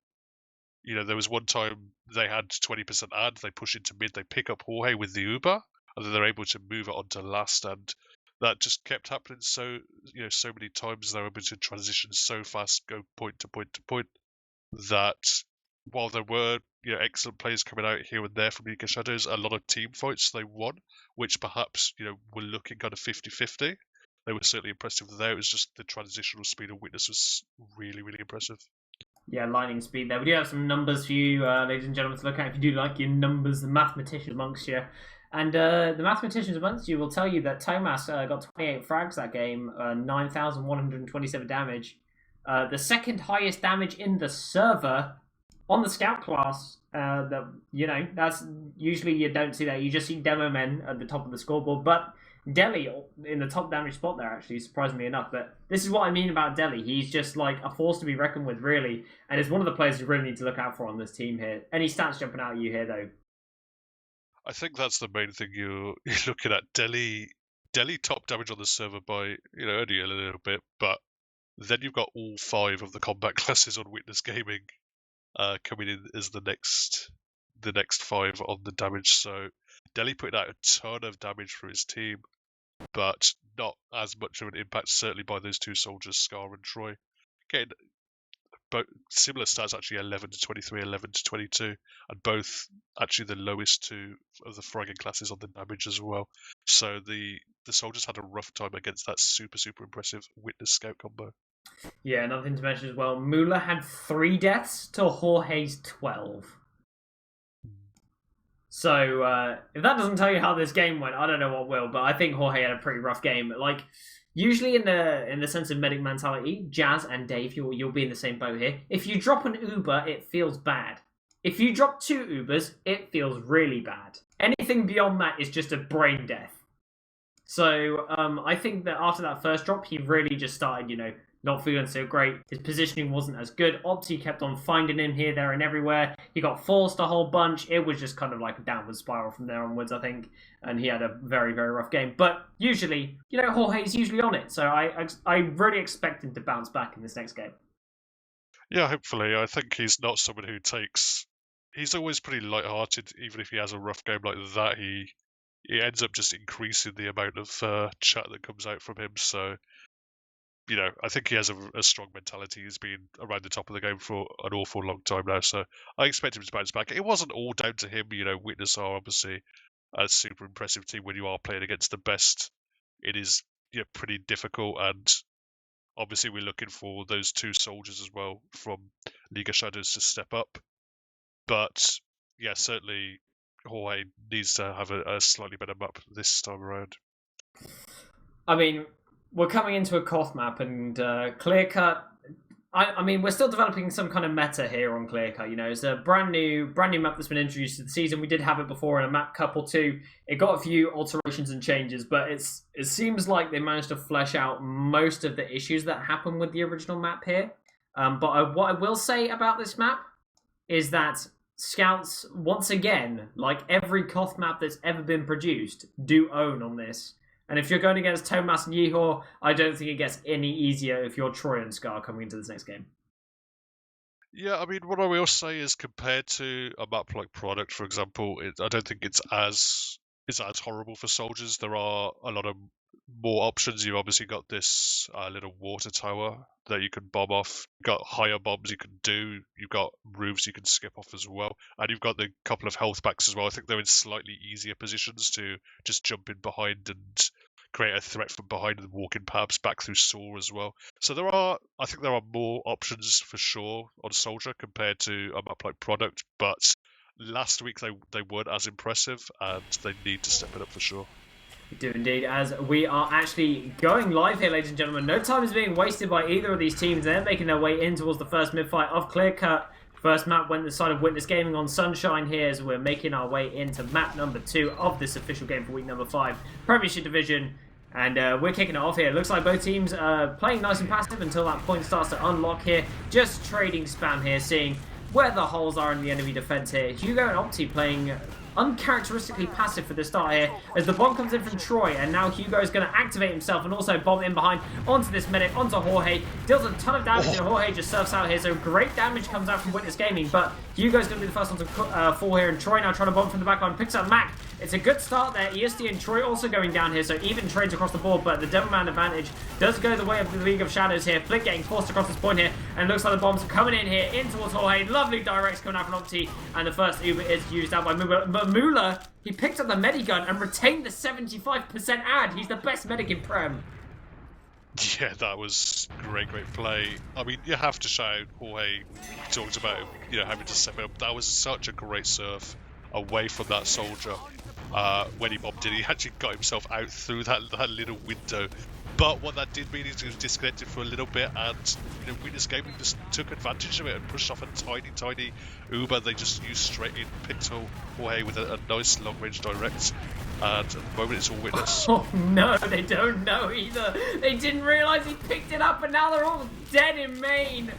There was one time they had 20% ad, they push into mid, they pick up Jorge with the Uber, and then they're able to move it onto last, and that just kept happening so many times. They were able to transition so fast, go point to point to point, that while there were excellent players coming out here and there from League of Shadows, a lot of team fights they won, which perhaps were looking kind of 50-50. They were certainly impressive there. It was just the transitional speed of Witness was really, really impressive. Yeah, lightning speed there. We do have some numbers for you, ladies and gentlemen, to look at if you do like your numbers, the mathematicians amongst you. And the mathematicians amongst you will tell you that Tomas got 28 frags that game, 9,127 damage. The second highest damage in the server on the scout class. That's usually you don't see that. You just see demo men at the top of the scoreboard. But Delhi in the top damage spot there, actually, surprisingly enough. But this is what I mean about Delhi. He's just like a force to be reckoned with, really. And it's one of the players you really need to look out for on this team here. Any stats jumping out at you here, though? I think that's the main thing you're looking at. Delhi top damage on the server by only a little bit, but then you've got all 5 of the combat classes on Witness Gaming coming in as the next 5 on the damage. So Delhi putting out a ton of damage for his team, but not as much of an impact, certainly by those 2 soldiers, Scar and Troy. Getting similar stats, actually 11 to 23, 11 to 22, and both actually the lowest 2 of the fragging classes on the damage as well. So the soldiers had a rough time against that super, super impressive Witness Scout combo. Yeah, another thing to mention as well, Mula had 3 deaths to Jorge's 12. So if that doesn't tell you how this game went, I don't know what will. But I think Jorge had a pretty rough game. Like usually in the sense of medic mentality, Jazz and Dave, you'll be in the same boat here. If you drop an Uber, it feels bad. If you drop 2 Ubers, it feels really bad. Anything beyond that is just a brain death. So I think that after that first drop, he really just started, not feeling so great. His positioning wasn't as good. Opti kept on finding him here, there, and everywhere. He got forced a whole bunch. It was just kind of like a downward spiral from there onwards, I think. And he had a very, very rough game. But usually, Jorge's usually on it. So I really expect him to bounce back in this next game. Yeah, hopefully. I think he's not someone who takes... He's always pretty light-hearted, even if he has a rough game like that. He ends up just increasing the amount of chat that comes out from him. So... I think he has a strong mentality. He's been around the top of the game for an awful long time now, so I expect him to bounce back. It wasn't all down to him. Witness are obviously a super impressive team when you are playing against the best. It is pretty difficult, and obviously we're looking for those 2 soldiers as well from League of Shadows to step up. But yeah, certainly Jorge needs to have a slightly better map this time around. I mean, we're coming into a Koth map, and Clear Cut. I mean, we're still developing some kind of meta here on Clear Cut. It's a brand new map that's been introduced to the season. We did have it before in a map cup or 2. It got a few alterations and changes, but it seems like they managed to flesh out most of the issues that happened with the original map here. But what I will say about this map is that Scouts, once again, like every Koth map that's ever been produced, do own on this. And if you're going against Tomas and Yehor, I don't think it gets any easier if you're Troy and Scar coming into this next game. Yeah, I mean, what I will say is compared to a map like Product, for example, I don't think it's as horrible for soldiers. There are a lot of more options. You've obviously got this little water tower that you can bomb off. You've got higher bombs you can do. You've got roofs you can skip off as well. And you've got the couple of health packs as well. I think they're in slightly easier positions to just jump in behind and create a threat from behind and walk in perhaps back through Saw as well. So I think there are more options for sure on Soldier compared to a map like Product, but last week they weren't as impressive and they need to step it up for sure. We do indeed, as we are actually going live here, ladies and gentlemen. No time is being wasted by either of these teams. They're making their way in towards the first mid-fight of Clear Cut. First map went the side of Witness Gaming on Sunshine here as we're making our way into map number 2 of this official game for week number 5, Premiership Division. And we're kicking it off here. Looks like both teams are playing nice and passive until that point starts to unlock here. Just trading spam here, seeing where the holes are in the enemy defense here. Hugo and Opti playing uncharacteristically passive for the start here, as the bomb comes in from Troy, and now Hugo's going to activate himself and also bomb in behind onto this medic, onto Jorge. Deals a ton of damage, and Jorge just surfs out here, so great damage comes out from Witness Gaming, but Hugo's going to be the first one to fall here, and Troy now trying to bomb from the backline, picks up Mac. It's a good start there. ESD and Troy also going down here, so even trades across the board, but the Devilman advantage does go the way of the League of Shadows here. Flick getting forced across this point here, and it looks like the bombs are coming in here, in towards Jorge. Lovely directs coming out from Opti, and the first Uber is used out by Mula. But Mula, he picked up the Medigun and retained the 75% ad. He's the best medic in Prem. Yeah, that was great play. I mean, you have to shout Jorge. Talked about, having to step up. That was such a great surf away from that soldier. When he bombed it, he actually got himself out through that little window. But what that did mean is he was disconnected for a little bit, and Witness Gaming just took advantage of it and pushed off a tiny Uber. They just used straight in, picked Jorge with a nice long-range direct, and at the moment it's all Witness. Oh no, they don't know either. They didn't realise he picked it up, and now they're all dead in main.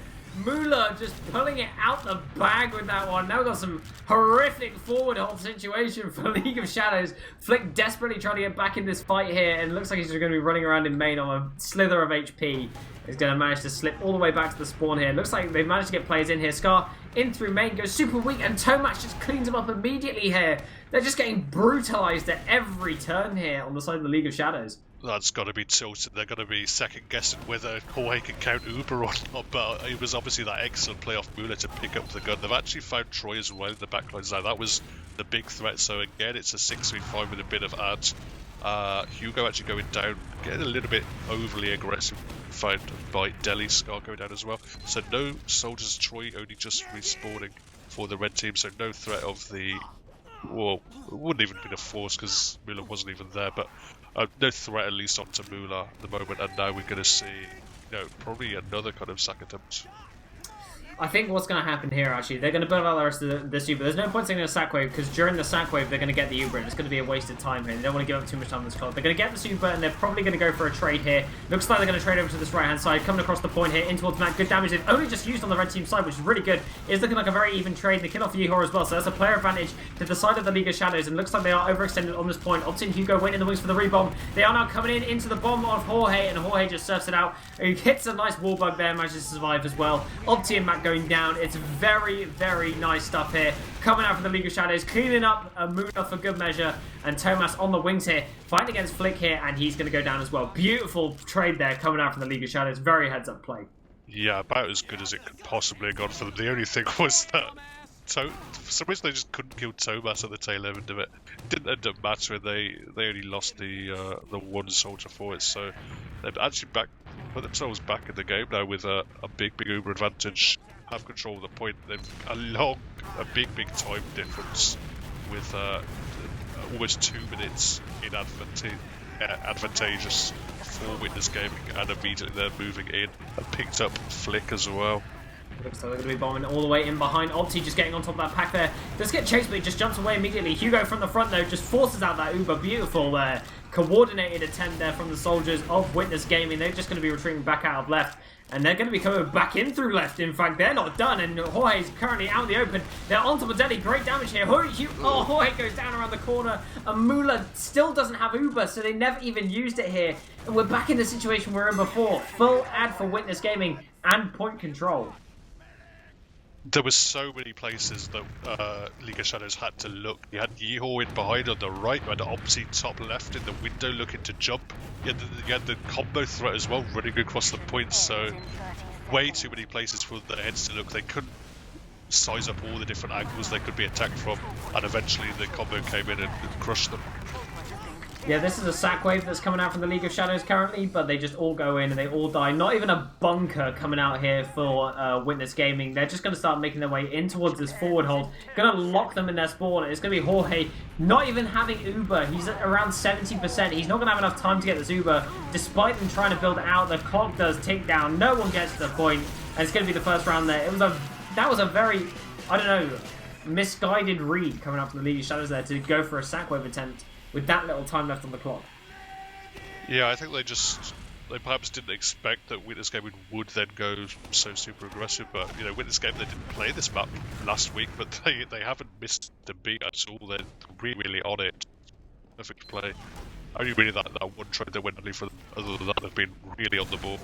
Mula just pulling it out the bag with that one. Now we've got some horrific forward hold situation for League of Shadows. Flick desperately trying to get back in this fight here, and it looks like he's just going to be running around in main on a slither of HP. He's going to manage to slip all the way back to the spawn here. Looks like they've managed to get players in here. Scar in through main, goes super weak, and Tomac just cleans him up immediately here. They're just getting brutalized at every turn here on the side of the League of Shadows. That's got to be tilted. They're going to be second-guessing whether Jorge can count Uber or not, but it was obviously that excellent play off Mula to pick up the gun. They've actually found Troy as well in the backlines now. That was the big threat, so again, it's a 6v5 with a bit of ad. Hugo actually going down, getting a little bit overly aggressive, found by Delhi. Scar going down as well. So no soldiers, Troy only just respawning for the red team, so no threat of the... Well, it wouldn't even been a force because Mula wasn't even there, but no threat at least onto Mula at the moment, and now we're going to see, probably another kind of sack attempt. I think what's going to happen here, actually, they're going to build out the rest of this Uber. There's no point saying a sack wave, because during the sack wave, they're going to get the Uber, and it's going to be a waste of time here. They don't want to give up too much time on this clock. They're going to get this Uber, and they're probably going to go for a trade here. Looks like they're going to trade over to this right-hand side, coming across the point here, in towards Matt. Good damage. They've only just used on the red team side, which is really good. It's looking like a very even trade. The kill off Yehor as well, so that's a player advantage to the side of the League of Shadows, and looks like they are overextended on this point. Opti and Hugo waiting in the wings for the rebomb. They are now coming in into the bomb of Jorge, and Jorge just surfs it out. He hits a nice wall bug there, manages to survive as well. Opti and Matt going down. It's very nice stuff here. Coming out from the League of Shadows, cleaning up Muna for good measure, and Tomas on the wings here, fighting against Flick here, and he's going to go down as well. Beautiful trade there coming out from the League of Shadows. Very heads-up play. Yeah, about as good as it could possibly have gone for them. The only thing was that for some reason they just couldn't kill Tomas at the tail end of it. It didn't end up mattering. They only lost the one soldier for it, so they've actually put themselves back in the game now with a big Uber advantage. Have control of the point. They've a big time difference with almost 2 minutes in advantageous for Witness Gaming, and immediately they're moving in and picked up Flick as well. Looks like they're going to be bombing all the way in behind. Opti just getting on top of that pack there. Does get chased, but he just jumps away immediately. Hugo from the front, though, just forces out that Uber. Beautiful coordinated attempt there from the soldiers of Witness Gaming. They're just going to be retreating back out of left. And they're going to be coming back in through left. In fact, they're not done. And Jorge's currently out in the open. They're on top of Delhi. Great damage here. Jorge goes down around the corner. And Mula still doesn't have Uber, so they never even used it here. And we're back in the situation we were in before. Full ad for Witness Gaming and point control. There were so many places that League of Shadows had to look. You had Yehor in behind on the right, you had Opti top left in the window looking to jump. You had the combo threat as well running across the points, so way too many places for their heads to look. They couldn't size up all the different angles they could be attacked from, and eventually the combo came in and crushed them. Yeah, this is a sack wave that's coming out from the League of Shadows currently, but they just all go in and they all die. Not even a bunker coming out here for Witness Gaming. They're just going to start making their way in towards this forward hold. Going to lock them in their spawn. It's going to be Jorge not even having Uber. He's at around 70%. He's not going to have enough time to get this Uber, despite them trying to build it out. The clock does tick down. No one gets to the point, and it's going to be the first round there. That was a very, I don't know, misguided read coming out from the League of Shadows there to go for a sack wave attempt with that little time left on the clock. Yeah, I think they just they perhaps didn't expect that Witness Gaming would then go so super aggressive. But you know, Witness Gaming, they didn't play this map last week, but they haven't missed the beat at all. They're really on it. Perfect play. Only really that one trade that went only for them. Other than that, they've been really on the ball.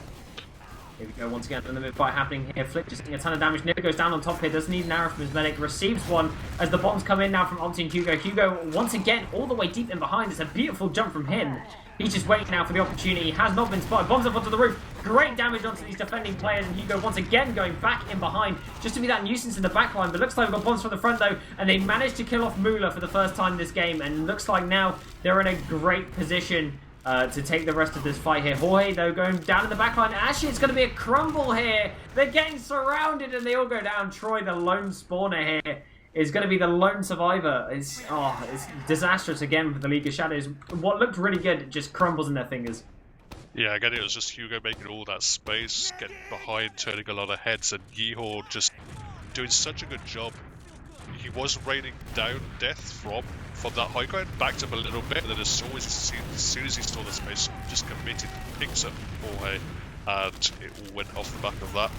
Here we go once again, another fight happening here. Flick just getting a ton of damage. Nip goes down on top here. Doesn't need an arrow from his medic. Receives one as the bombs come in now from Opti and Hugo. Hugo once again all the way deep in behind. It's a beautiful jump from him. He's just waiting now for the opportunity. He has not been spotted. Bombs up onto the roof. Great damage onto these defending players. And Hugo once again going back in behind just to be that nuisance in the backline. But looks like we've got bombs from the front though. And they managed to kill off Mula for the first time this game. And looks like now they're in a great position to take the rest of this fight here. Jorge, though, going down in the backline. Actually, it's going to be a crumble here. They're getting surrounded and they all go down. Troy, the lone spawner here, is going to be the lone survivor. It's disastrous again for the League of Shadows. What looked really good just crumbles in their fingers. Yeah, again, it was just Hugo making all that space, getting behind, turning a lot of heads, and Yeehor just doing such a good job. He was raining down death from that high ground, backed up a little bit, and then as soon as he saw the space, just committed, picks up Jorge, and it all went off the back of that.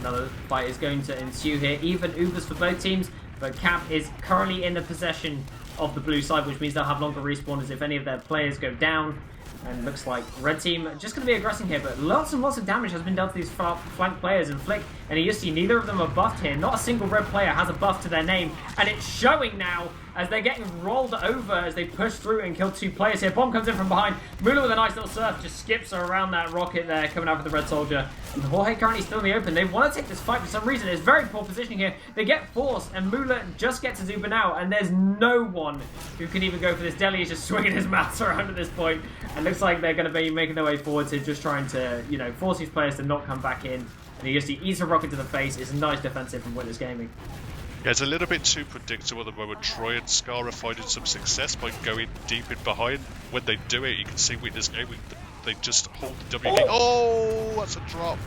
Another fight is going to ensue here. Even Ubers for both teams, but Cap is currently in the possession of the blue side, which means they'll have longer respawners if any of their players go down. And looks like Red Team just going to be aggressing here, but lots and lots of damage has been dealt to these flank players. And Flick and EST, neither of them are buffed here. Not a single red player has a buff to their name, and it's showing now as they're getting rolled over as they push through and kill two players here. Bomb comes in from behind. Mula with a nice little surf just skips around that rocket there, coming out for the Red Soldier. And Jorge currently still in the open. They want to take this fight for some reason. It's very poor positioning here. They get forced, and Mula just gets his Uber now, and there's no one who can even go for this. Deli is just swinging his mats around at this point, and looks like they're going to be making their way forward to just trying to, you know, force these players to not come back in. And he just eats a rocket to the face. It's a nice defensive from Witness Gaming. Yeah, it's a little bit too predictable at the moment. Troy and Scar are finding some success by going deep in behind. When they do it, you can see Witness Gaming, they just hold the W. Oh, that's a drop.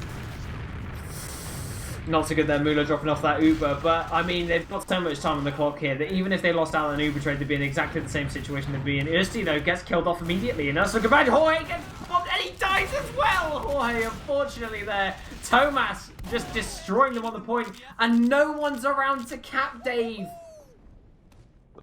Not so good there, Mula dropping off that Uber, but I mean, they've got so much time on the clock here that even if they lost out on an Uber trade, they'd be in exactly the same situation they'd be in. Irsty, though, gets killed off immediately, and that's a good bad. Jorge gets bombed, and he dies as well! Jorge, unfortunately, there. Tomas just destroying them on the point, and no one's around to cap Dave.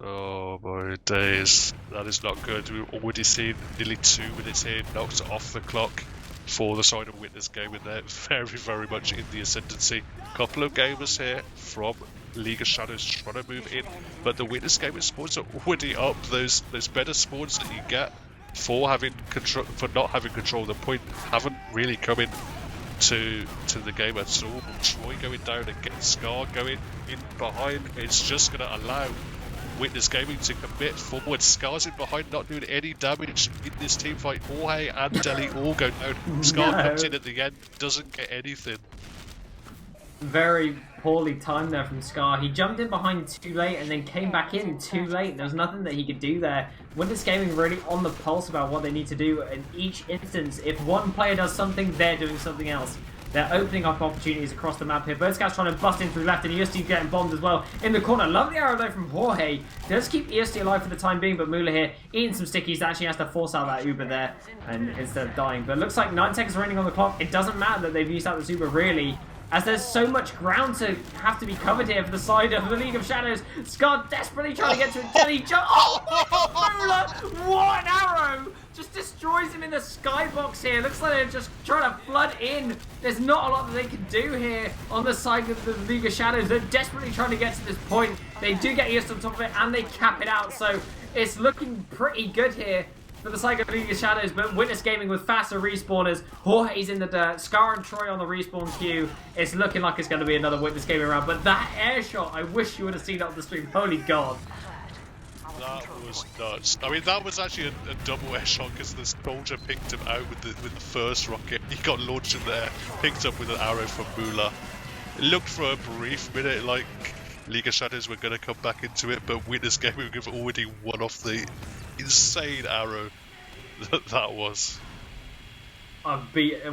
Oh my days, that is not good. We've already seen nearly 2 minutes here knocked off the clock for the side of Witness Gaming. They're very, very much in the ascendancy. Couple of gamers here from League of Shadows trying to move in, but the Witness Gaming spawns are already up. Those better spawns that you get for not having control of the point haven't really come in to the game at all. Troy going down and getting Scar going in behind, it's just going to allow Witness Gaming to commit forward. Scar's in behind, not doing any damage in this team fight. Jorge and Deli all go down. Scar comes in at the end, doesn't get anything. Very poorly timed there from Scar. He jumped in behind too late and then came back in too late. There was nothing that he could do there. Witness Gaming really on the pulse about what they need to do in each instance. If one player does something, they're doing something else. They're opening up opportunities across the map here. Bird Scout's trying to bust in through left, and EST getting bombed as well in the corner. Lovely arrow though from Jorge. Does keep EST alive for the time being, but Mula here eating some stickies. Actually has to force out that Uber there, and instead of dying. But it looks like 9 seconds remaining on the clock. It doesn't matter that they've used out this Uber really, as there's so much ground to have to be covered here for the side of the League of Shadows. Scar desperately trying to get to a Jelly jump. Oh my god, Mula! What an arrow! Just destroys him in the skybox here. Looks like they're just trying to flood in. There's not a lot that they can do here on the side of the League of Shadows. They're desperately trying to get to this point. They do get EST on top of it, and they cap it out. So it's looking pretty good here for the side of League of Shadows, but Witness Gaming with faster respawners. Jorge's in the dirt. Scar and Troy on the respawn queue. It's looking like it's going to be another Witness Gaming round, but that air shot, I wish you would have seen that on the stream. Holy God. That was nuts. I mean, that was actually a double air shot because the soldier picked him out with the first rocket. He got launched in there, picked up with an arrow from Mula. It looked for a brief minute like League of Shadows were going to come back into it, but Witness Gaming have already won off the insane arrow that was.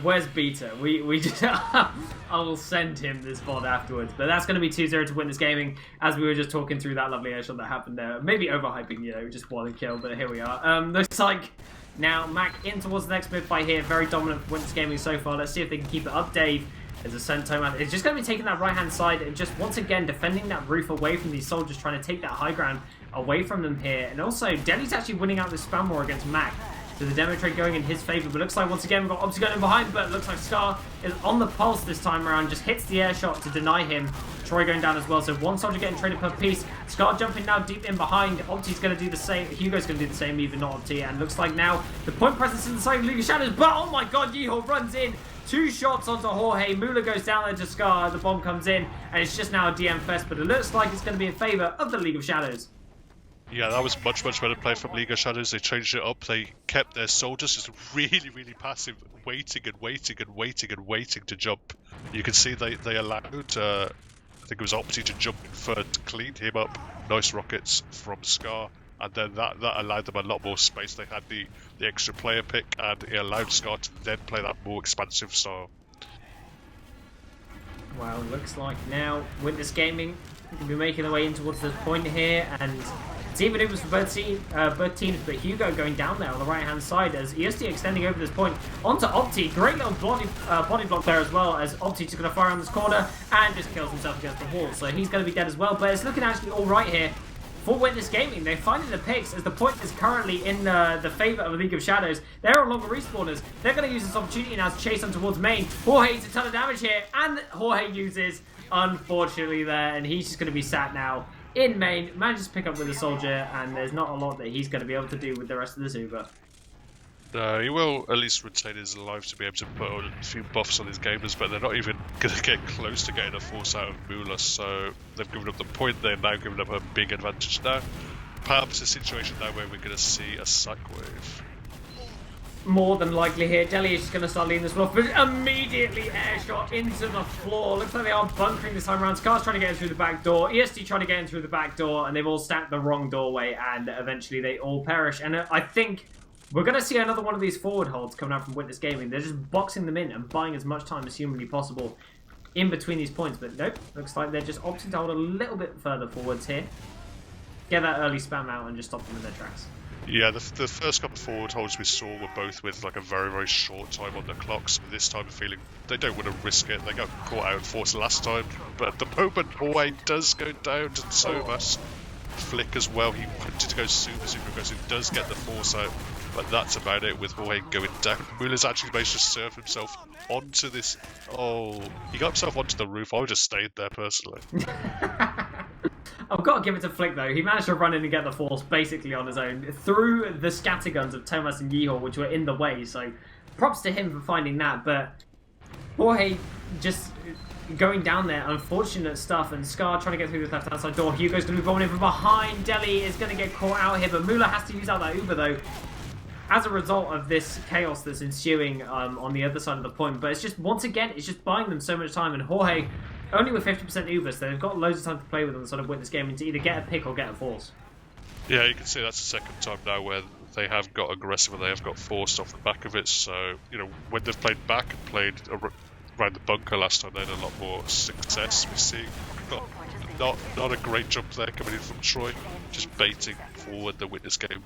Where's Beta? We just I will send him this VOD afterwards. But that's going to be 2-0 to Witness Gaming, as we were just talking through that lovely airshot that happened there. Maybe overhyping, you know, just one kill, but here we are. Looks like Now, Mac in towards the next mid fight here. Very dominant for Winters Gaming so far. Let's see if they can keep it up, Dave. As a Sentoman is just going to be taking that right-hand side and just once again defending that roof away from these soldiers, trying to take that high ground away from them here. And also, Deli's actually winning out this spam war against Mac. So the demo trade going in his favor, but looks like once again we've got Opti going in behind, but looks like Scar is on the pulse this time around, just hits the air shot to deny him. Troy going down as well, so one soldier getting traded per piece. Scar jumping now deep in behind. Opti's going to do the same. Hugo's going to do the same, even not Opti. And looks like now the point presence in the side of League of Shadows, but oh my god, Yeehaw runs in. 2 shots onto Jorge. Mula goes down there to Scar. The bomb comes in, and it's just now a DM fest, but it looks like it's going to be in favor of the League of Shadows. Yeah, that was much better play from League of Shadows. They changed it up. They kept their soldiers just really passive, waiting to jump. You can see they allowed, I think it was Opti to jump in first, to clean him up. Nice rockets from Scar. And then that allowed them a lot more space. They had the extra player pick, and it allowed Scar to then play that more expansive style. Well, looks like now Winters Gaming can be making their way in towards this point here, and team maneuvers for both teams, but Hugo going down there on the right-hand side as EST extending over this point onto Opti. Great little body block there as well, as Opti just going to fire on this corner and just kills himself against the wall. So he's going to be dead as well, but it's looking actually all right here for Winters Gaming. They're finding the picks as the point is currently in the favour of League of Shadows. They're on longer respawners. They're going to use this opportunity now to chase on towards main. Jorge eats a ton of damage here, and Jorge uses, unfortunately, there, and he's just going to be sat now in main. Manages to pick up with a soldier, and there's not a lot that he's going to be able to do with the rest of the Zuba. No, he will at least retain his life to be able to put on a few buffs on his gamers, but they're not even going to get close to getting a force out of Mula, so they've given up the point. They're now giving up a big advantage now. Perhaps a situation now where we're going to see a psych wave. More than likely here. Deli is just going to start leading this off, but immediately air shot into the floor. Looks like they are bunkering this time around. Scar's trying to get in through the back door. EST trying to get in through the back door, and they've all stacked the wrong doorway, and eventually they all perish. And I think we're going to see another one of these forward holds coming out from Winters Gaming. They're just boxing them in and buying as much time as humanly possible in between these points. But nope, looks like they're just opting to hold a little bit further forwards here. Get that early spam out and just stop them in their tracks. Yeah, the first couple of forward holds we saw were both with like a very short time on the clocks. This time I'm feeling they don't want to risk it. They got caught out in force last time. But at the moment, Jorge does go down to Thomas. Flick as well. He wanted to go super aggressive. Does get the force out. But that's about it with Jorge going down. Mula's actually managed to serve himself onto this. Oh, he got himself onto the roof. I would have stayed there personally. I've got to give it to Flick though. He managed to run in and get the force basically on his own through the scatterguns of Thomas and Yeehaw, which were in the way. So props to him for finding that. But Jorge just going down there, unfortunate stuff, and Scar trying to get through the left-hand side door. Hugo's going to be bombing in from behind. Deli is going to get caught out here, but Mula has to use out that Uber though, as a result of this chaos that's ensuing on the other side of the point. But it's just, once again, it's just buying them so much time, and Jorge only with 50% Uber, so they've got loads of time to play with on the side of Winters Gaming to either get a pick or get a force. Yeah, you can see that's the second time now where they have got aggressive and they have got forced off the back of it. So, you know, when they've played back and played around the bunker last time, they had a lot more success. We see not a great jump there coming in from Troy, just baiting forward the Winters Gaming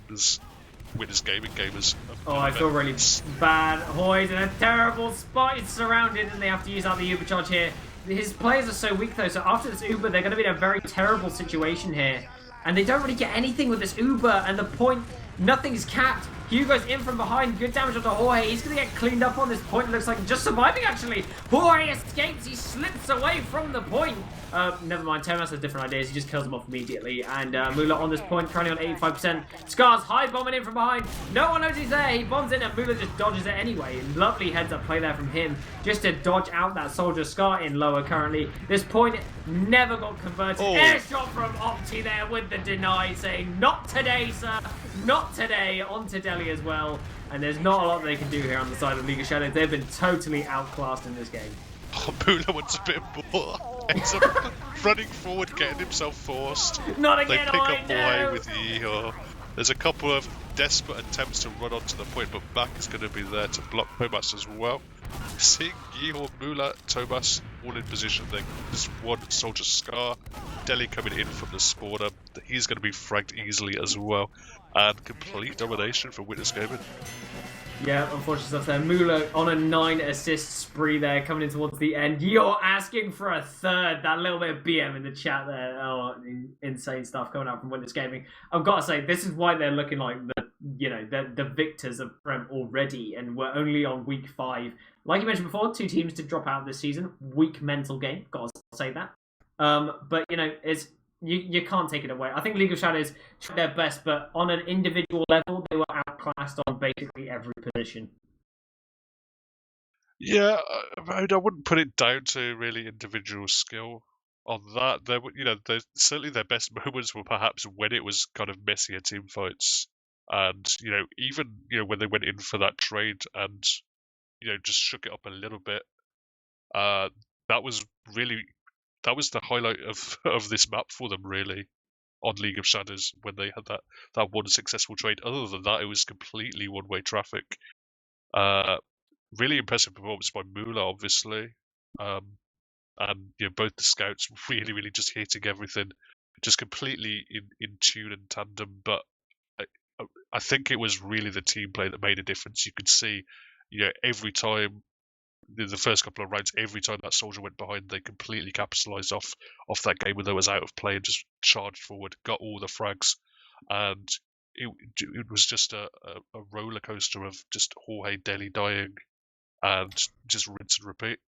gamers. Oh, I feel really bad. Hoy's in a terrible spot. It's surrounded and they have to use out the Uber charge here. His players are so weak though, so after this Uber, they're going to be in a very terrible situation here. And they don't really get anything with this Uber, and the point, nothing's capped. Hugo's in from behind, good damage onto Jorge. He's going to get cleaned up on this point. It looks like just surviving, actually. Jorge escapes. He slips away from the point. Never mind. Thomas has different ideas. He just kills him off immediately. And Mula on this point, currently on 85%. Scar's high bombing in from behind. No one knows he's there. He bombs in, and Mula just dodges it anyway. Lovely heads-up play there from him, just to dodge out that soldier. Scar in lower currently. This point never got converted. Oh. Air shot from Opti there with the deny, saying, "Not today, sir. Not today." Onto Deli as well. And there's not a lot they can do here on the side of League of Shadows. They've been totally outclassed in this game. Oh, Mula wants a bit more. Ends up running forward, getting himself forced. Not again, they pick up Jorge with Yeehaw. There's a couple of desperate attempts to run onto the point, but Mac is going to be there to block Thomas as well. Seeing Yeehaw, Mula, Thomas all in position. There's one soldier Scar, Delhi coming in from the spawner. He's going to be fragged easily as well, and complete domination for Witness Gaming. Yeah, unfortunate stuff there. Mula on a 9 assist spree there, coming in towards the end. You're asking for a third. That little bit of BM in the chat there. Oh, insane stuff coming out from Witness Gaming. I've got to say, this is why they're looking like the victors of Prem already, and we're only on week 5. Like you mentioned before, 2 teams did drop out this season. Weak mental game, got to say that. But it's. You can't take it away. I think League of Shadows tried their best, but on an individual level, they were outclassed on basically every position. Yeah, I wouldn't put it down to really individual skill on that. Certainly their best moments were perhaps when it was kind of messier team fights, and even when they went in for that trade and just shook it up a little bit. That was the highlight of this map for them, really, on League of Shadows, when they had that one successful trade. Other than that, it was completely one-way traffic. Really impressive performance by Mula, obviously, and both the scouts really, really just hitting everything, just completely in tune and tandem. But I think it was really the team play that made a difference. You could see, every time. The first couple of rounds, every time that soldier went behind, they completely capitalized off that game when they was out of play and just charged forward, got all the frags, and it was just a roller coaster of just Jorge Delhi dying and just rinse and repeat.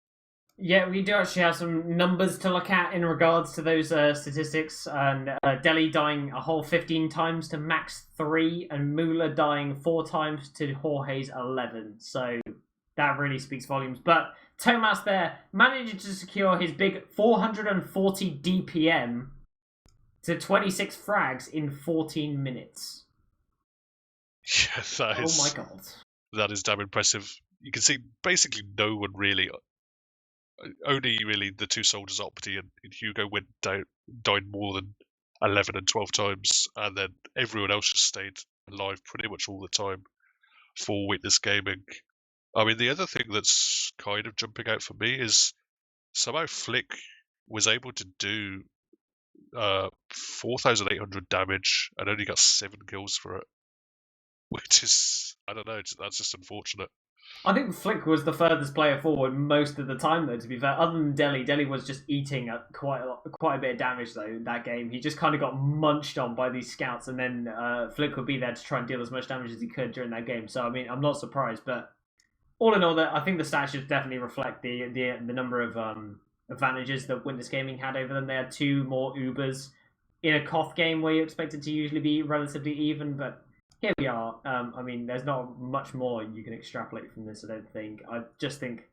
Yeah, we do actually have some numbers to look at in regards to those statistics, and Delhi dying a whole 15 times to Max 3, and Mula dying 4 times to Jorge's 11. So that really speaks volumes. But Tomas there managed to secure his big 440 DPM to 26 frags in 14 minutes. Yeah, oh my god. That is damn impressive. You can see basically no one really, only really the 2 soldiers, Opti and Hugo, died more than 11 and 12 times, and then everyone else just stayed alive pretty much all the time for Witness Gaming. I mean, the other thing that's kind of jumping out for me is somehow Flick was able to do 4,800 damage and only got 7 kills for it, which is, I don't know, that's just unfortunate. I think Flick was the furthest player forward most of the time, though, to be fair. Other than Delhi was just eating quite a bit of damage, though, in that game. He just kind of got munched on by these scouts, and then Flick would be there to try and deal as much damage as he could during that game. So, I mean, I'm not surprised, but all in all, I think the stats should definitely reflect the number of advantages that Witness Gaming had over them. They had 2 more Ubers in a Koth game where you expect it to usually be relatively even, but here we are. I mean, there's not much more you can extrapolate from this, I don't think. I just think,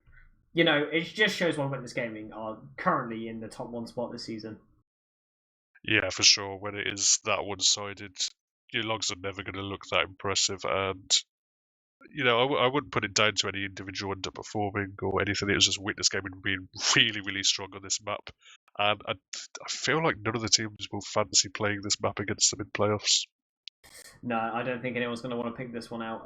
it just shows why Witness Gaming are currently in the top 1 spot this season. Yeah, for sure. When it is that one-sided, your logs are never going to look that impressive, and I wouldn't put it down to any individual underperforming or anything. It was just Witness Gaming being really, really strong on this map. And I feel like none of the teams will fancy playing this map against them in playoffs. No, I don't think anyone's going to want to pick this one out.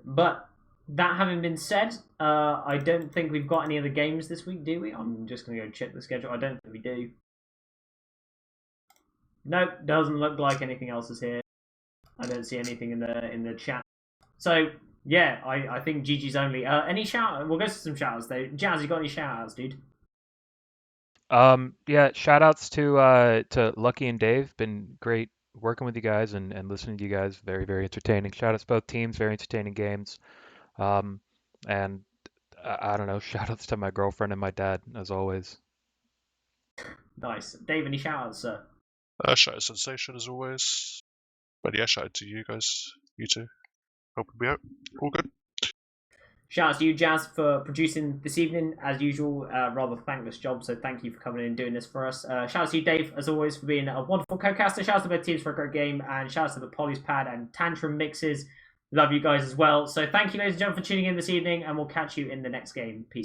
But that having been said, I don't think we've got any other games this week, do we? I'm just going to go check the schedule. I don't think we do. Nope, doesn't look like anything else is here. I don't see anything in the chat. So yeah, I think GG's only. Any shout? We'll go to some shoutouts though. Jazz, you got any shoutouts, dude? Yeah, shoutouts to Lucky and Dave. Been great working with you guys and listening to you guys. Very, very entertaining. Shoutouts to both teams. Very entertaining games. And I don't know. Shoutouts to my girlfriend and my dad, as always. Nice. Dave, any shoutouts, sir? Shout out Sensation as always. But yeah, shout out to you guys, you two, helping me out. All good. Shout out to you, Jazz, for producing this evening. As usual, rather thankless job, so thank you for coming in and doing this for us. Shout out to you, Dave, as always, for being a wonderful co-caster. Shout out to both teams for a great game, and shout out to the Polly's Pad and Tantrum Mixes. Love you guys as well. So thank you, ladies and gentlemen, for tuning in this evening, and we'll catch you in the next game. Peace.